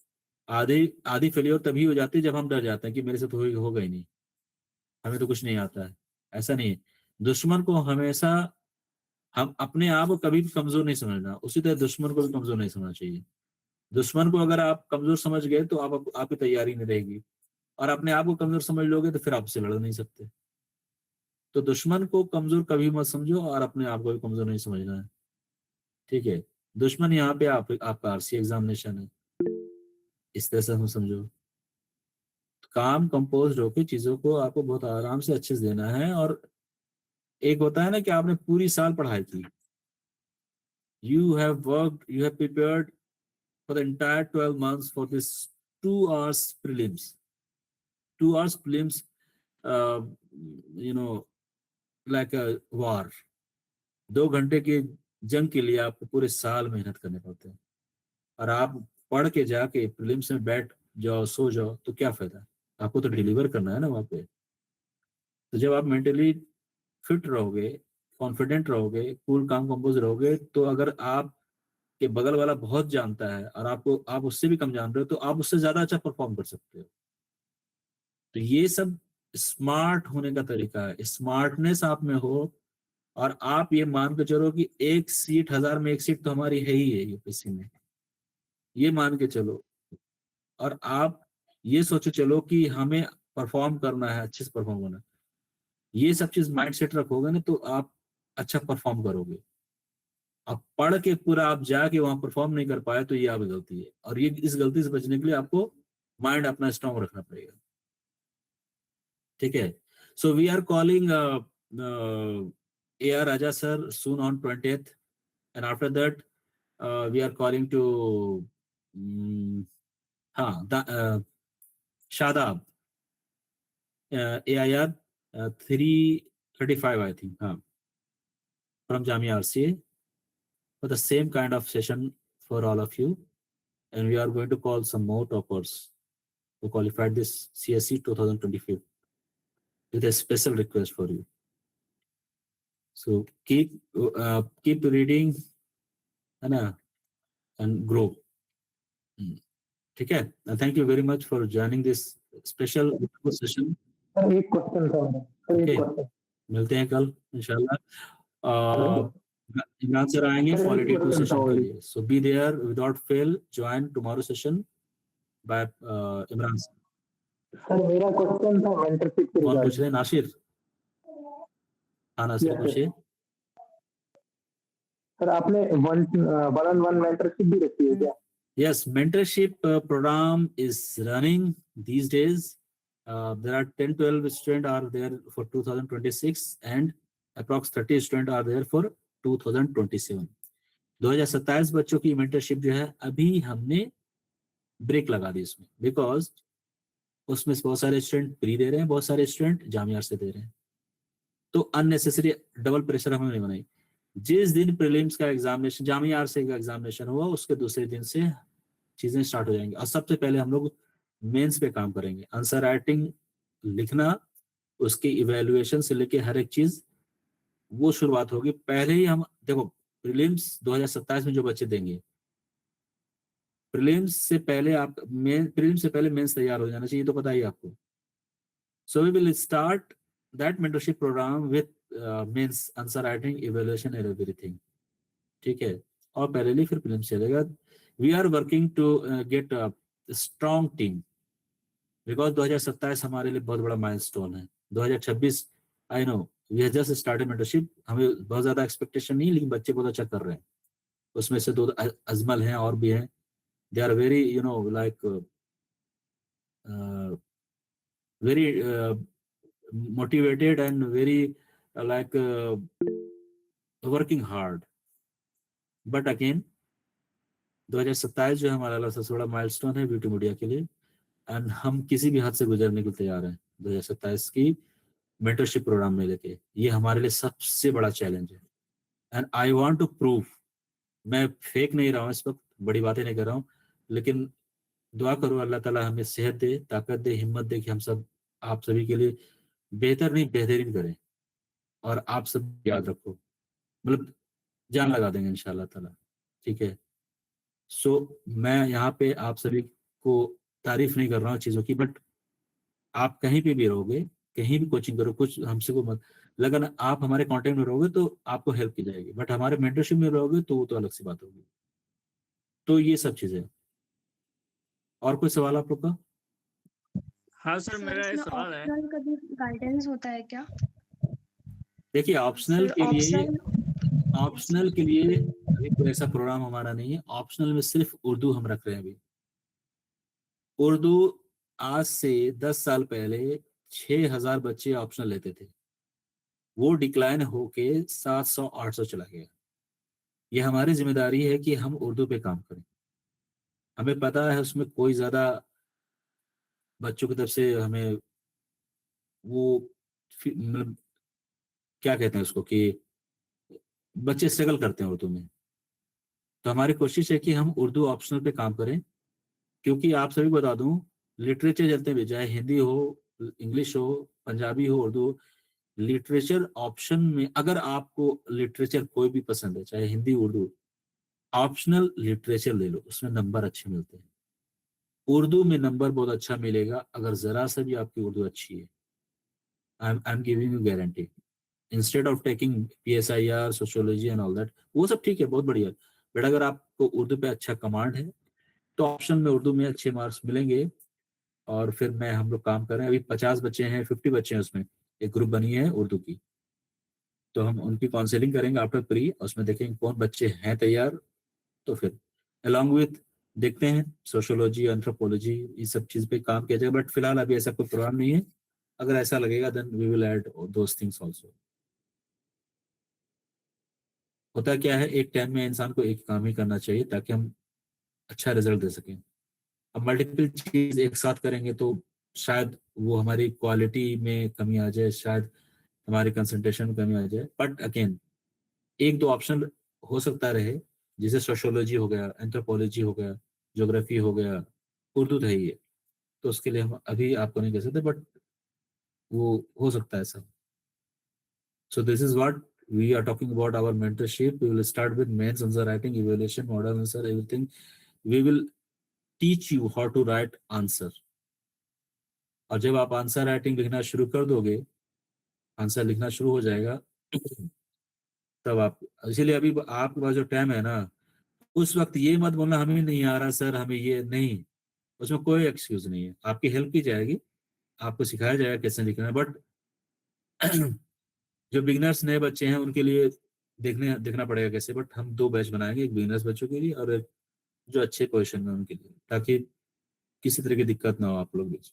आधी फेलियर तभी हो जाती है जब हम डर जाते हैं कि मेरे से तो होगा ही नहीं, हमें तो कुछ नहीं आता है। ऐसा नहीं है। दुश्मन को हमेशा, हम अपने आप को कभी भी कमजोर नहीं समझना, उसी तरह दुश्मन को भी कमजोर नहीं समझना चाहिए। दुश्मन को अगर आप कमजोर समझ गए तो आपकी तैयारी नहीं रहेगी, और अपने आप को कमजोर समझ लोगे तो फिर आपसे लड़ नहीं सकते। तो दुश्मन को कमजोर कभी मत समझो और अपने आप को भी कमजोर नहीं समझना है, ठीक है। दुश्मन यहाँ पे आपका आरसी एग्जामिनेशन है, इस तरह से हम समझो। काम कंपोज होकर चीजों को आपको बहुत आराम से अच्छे से देना है। और एक होता है ना कि आपने पूरी साल पढ़ाई की, you have worked, you have prepared for the entire 12 months for this 2 hours prelims, 2 hours prelims, you know, like a war। 2 घंटे की जंग के लिए आपको पूरे साल मेहनत करने पड़ते हैं, और आप पढ़ के जाके प्रीलिम्स में बैठ जाओ, सो जाओ, तो क्या फायदा? आपको तो डिलीवर करना है ना वहाँ पे। तो जब आप मेंटली फिट रहोगे, कॉन्फिडेंट रहोगे, कूल काम कंपोज रहोगे, तो अगर आप के बगल वाला बहुत जानता है और आप उससे भी कम जान रहे हो, तो आप उससे ज्यादा अच्छा परफॉर्म कर सकते हो। तो ये सब स्मार्ट होने का तरीका है। स्मार्टनेस आप में हो, और आप ये मान के चलो कि 1 सीट 1000 में 1 सीट तो हमारी है ही है यूपीएससी में, ये मान के चलो। और आप ये सोचो चलो कि हमें परफॉर्म करना है, अच्छे से परफॉर्म करना है। ये सब चीज माइंड सेट रखोगे ना, तो आप अच्छा परफॉर्म करोगे। अब पढ़ के पूरा आप जाके वहां परफॉर्म नहीं कर पाए तो ये आपकी गलती है, और ये इस गलती से बचने के लिए आपको माइंड अपना स्ट्रॉन्ग रखना पड़ेगा, ठीक है। So we are calling AR Raja sir soon on 20th, and after that we are calling to Shadab AIR 335 I think, from Jamia RCA, for the same kind of session for all of you. And we are going to call some more toppers who qualified this CSE 2025 with a special request for you. So keep reading and grow. ठीक है। Thank you very much for joining this special session. Sir एक question था मेरा, sir एक question. मिलते हैं कल इंशाल्लाह। इमरान सर आएंगे पॉलिटी 2 सेशन के लिए, so be there without fail, join tomorrow session by Imran sir. Sir मेरा क्वेश्चन था मेंटरशिप के कौन पूछ रहे हैं? नासिर? हाँ नासिर पूछिए। सर आपने one-on-one मेंटरशिप भी रखी है क्या? Yes, mentorship program is running these days. There are 10-12 students are there for 2026 and approx 30 students are there for 2027. 2027 बच्चों की मेंटरशिप जो है अभी हमने ब्रेक लगा दी इसमें, बिकॉज उसमें बहुत सारे स्टूडेंट प्री दे रहे हैं, बहुत सारे स्टूडेंट जामिया से दे रहे हैं, तो अननेसेसरी डबल प्रेशर हमें नहीं बनाई। जिस दिन प्रीलिम्स का एग्जामिनेशन, जामिया से का एग्जामिनेशन हुआ, उसके दूसरे दिन से चीजें स्टार्ट हो जाएंगी। और सबसे पहले हम लोग मेंस पे काम करेंगे, आंसर राइटिंग लिखना, उसकी इवैल्यूएशन से लेके हर एक चीज वो शुरुआत होगी। पहले ही हम देखो प्रीलिम्स 2027 में जो बच्चे देंगे, प्रीलिम्स से पहले मेंस तैयार हो जाना चाहिए, तो पता ही आपको। So we will start that mentorship programme with mains, answer writing, evaluation and everything, ठीक है। और पहले फिर प्रीलिम्स चलेगा। We are working to get a strong team, because 2027 हमारे लिए बहुत बड़ा माइलस्टोन है। 2026 I know we have just started mentorship, हमें बहुत ज्यादा एक्सपेक्टेशन नहीं, लेकिन बच्चे बहुत अच्छा कर रहे हैं। उसमें से 2 अजमल हैं और भी हैं, they are very like very motivated and very like working hard. But again 2027 जो है हमारा सबसे बड़ा माइलस्टोन है ब्यूटी मीडिया के लिए, एंड हम किसी भी हद से गुजरने के लिए तैयार हैं 2027 की मेंटरशिप प्रोग्राम में लेके। ये हमारे लिए सबसे बड़ा चैलेंज है, and I want to prove, मैं फेक नहीं रहा हूँ इस वक्त, बड़ी बातें नहीं कर रहा हूँ, लेकिन दुआ करो अल्लाह ताला हमें सेहत दे, ताकत दे, हिम्मत दे कि हम सब आप सभी के लिए बेहतर नहीं बेहतरीन करें, और आप सब याद रखो, मतलब जान लगा देंगे इंशाल्लाह ताला, ठीक है। सो मैं यहाँ पे आप सभी आपको तारीफ नहीं कर रहा हूँ चीज़ों की, बट आप कहीं पे भी रहोगे, कहीं भी कोचिंग करो, कुछ हमसे को मत लगा ना, आप हमारे कांटेक्ट में रहोगे तो आपको हेल्प की जाएगी, बट हमारे मेंटरशिप में रहोगे तो वो तो अलग सी बात होगी। तो ये सब चीज़ें। और कोई सवाल आप लोग का? हाँ सर, सर मेरा ये इसमें सवाल है। ऑप्शनल का भी गाइडेंस होता है क्या? देखिए ऑप्शनल सर के लिए, ऑप्शनल ऑप्शनल के लिए अभी कोई ऐसा प्रोग्राम हमारा नहीं है। ऑप्शनल में सिर्फ उर्दू हम रख रहे हैं अभी। उर्दू आज से 10 साल पहले 6000 बच्चे ऑप्शनल लेते थे, वो डिक्लाइन होके 700-800 चला गया। ये हमारी जिम्मेदारी है कि हम उर्दू पे काम करें। हमें पता है उसमें कोई ज्यादा बच्चों की तरफ से हमें वो मतलब क्या कहते हैं उसको कि बच्चे स्ट्रगल करते हैं उर्दू में, तो हमारी कोशिश है कि हम उर्दू ऑप्शनल पे काम करें। क्योंकि आप सभी को बता दूं, लिटरेचर चलते हुए चाहे हिंदी हो, इंग्लिश हो, पंजाबी हो, उर्दू हो, लिटरेचर ऑप्शन में अगर आपको लिटरेचर कोई भी पसंद है, चाहे हिंदी उर्दू, ऑप्शनल लिटरेचर ले लो, उसमें नंबर अच्छे मिलते हैं। उर्दू में नंबर बहुत अच्छा मिलेगा अगर जरा सा भी आपकी उर्दू अच्छी है। I am giving you guarantee. Instead of taking PSIR, sociology and all that, वो सब ठीक है, बहुत बढ़िया, बट अगर आपको उर्दू पे अच्छा कमांड है तो ऑप्शन में उर्दू में अच्छे मार्क्स मिलेंगे। और फिर मैं हम लोग काम कर रहे हैं, अभी 50 बच्चे हैं, 50 बच्चे हैं, उसमें एक ग्रुप बनी है उर्दू की, तो हम उनकी काउंसलिंग करेंगे आफ्टर प्री, उसमें देखेंगे कौन बच्चे हैं तैयार, तो फिर अलॉन्ग विथ देखते हैं सोशियोलॉजी, एंथ्रोपोलॉजी, इस सब चीज पे काम किया जाएगा। बट फिलहाल अभी ऐसा कोई प्रोग्राम नहीं है। अगर ऐसा लगेगा then we will add those things also. होता क्या है, एक टाइम में इंसान को एक काम ही करना चाहिए ताकि हम अच्छा रिजल्ट दे सकें। अब मल्टीपल चीज एक साथ करेंगे तो शायद वो हमारी क्वालिटी में कमी आ जाए, शायद हमारी कंसंट्रेशन में कमी आ जाए। बट अगेन एक दो ऑप्शन हो सकता रहे, जैसे सोशियोलॉजी हो गया, एंथ्रोपोलॉजी हो गया, ज्योग्राफी हो गया, उर्दू तो है ही है, तो उसके लिए हम अभी आपको नहीं कह सकते, बट वो हो सकता है ऐसा। So this is what we are talking about our mentorship. We will start with mains answer writing, evaluation, model answer, everything. We will teach you how to write answer. और जब आप आंसर राइटिंग लिखना शुरू कर दोगे, answer लिखना शुरू हो जाएगा, तब आप, इसीलिए अभी आपके पास जो टाइम है ना, उस वक्त ये मत बोलना हमें नहीं आ रहा सर, हमें ये नहीं, उसमें कोई एक्सक्यूज नहीं है। आपकी हेल्प की जाएगी, आपको सिखाया जाएगा कैसे लिखना है। बट जो बिगनर्स नए बच्चे हैं उनके लिए देखना पड़ेगा कैसे। बट हम 2 बैच बनाएंगे, एक बिगनर्स बच्चों के लिए और एक जो अच्छे पोजीशन में उनके लिए, ताकि किसी तरह की दिक्कत ना हो आप लोग बीच।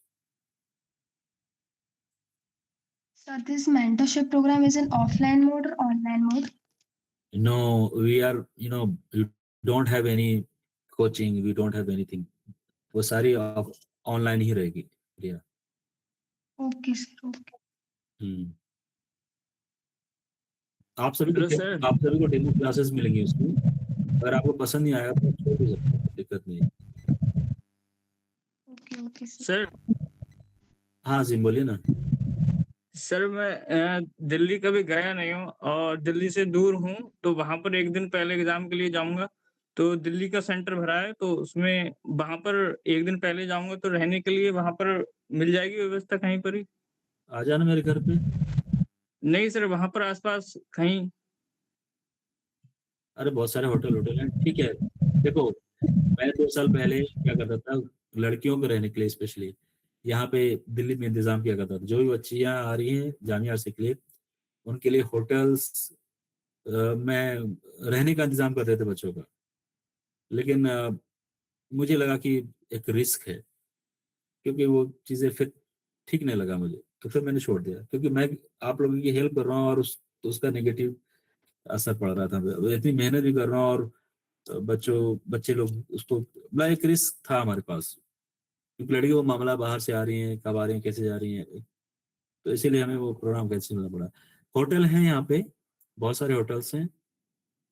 Sir, this mentorship program is in offline mode or online mode? No, we are, you don't have any coaching, we don't have anything. वो सारी ऑनलाइन ही रहेगी प्रिया। Okay, sir. Okay. हम्म। आप हेलो सर। सभी को डेमो क्लासेस मिलेंगी उसमें। अगर आपको पसंद नहीं आएगा तो आप छोड़ भी सकते हैं, दिक्कत नहीं है। Okay, okay, sir. सर हाँ जी बोलिए ना। सर मैं दिल्ली कभी गया नहीं हूँ और दिल्ली से दूर हूँ, तो वहां पर एक दिन पहले एग्जाम के लिए जाऊंगा। तो दिल्ली का सेंटर भरा है, तो उसमें वहां पर एक दिन पहले जाऊंगा, तो रहने के लिए वहां पर मिल जाएगी व्यवस्था कहीं पर ही? आ जाना मेरे घर पे। नहीं सर, वहां पर आसपास कहीं। अरे बहुत सारे होटल हैं, ठीक है। देखो मैं 2 साल पहले क्या करता था, लड़कियों को रहने के लिए स्पेशली यहाँ पे दिल्ली में इंतजाम किया करता था। जो भी बच्चियाँ आ रही हैं जामिया से के लिए, उनके लिए होटल्स में रहने का इंतजाम कर देते बच्चों का। लेकिन मुझे लगा कि एक रिस्क है, क्योंकि वो चीज़ें फिर ठीक नहीं लगा मुझे, तो फिर मैंने छोड़ दिया। क्योंकि मैं आप लोगों की हेल्प कर रहा हूँ और उसका नेगेटिव असर पड़ रहा था। इतनी मेहनत भी कर रहा हूँ और बच्चे लोग उसको, मतलब एक रिस्क था हमारे पास, क्योंकि लड़कियों को मामला बाहर से आ रही हैं, कब आ रही हैं, कैसे जा रही हैं, तो इसीलिए हमें वो प्रोग्राम कैंसिल करना पड़ा। होटल हैं यहाँ पे, बहुत सारे होटल्स हैं,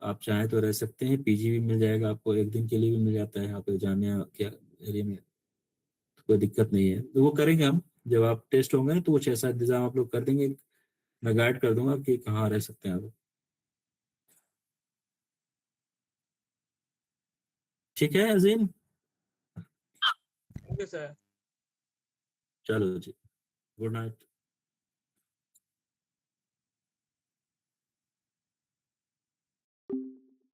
आप चाहें तो रह सकते हैं। PG भी मिल जाएगा आपको, एक दिन के लिए भी मिल जाता है यहाँ पे जामिया के एरिया में, तो कोई दिक्कत नहीं है। तो वो करेंगे हम, जब आप टेस्ट होंगे तो कुछ ऐसा इंतजाम आप लोग कर देंगे, मैं गाइड कर दूंगा कि कहाँ रह सकते हैं आप। ठीक है अजीम? Thank you sir. चलो जी, गुड नाइट।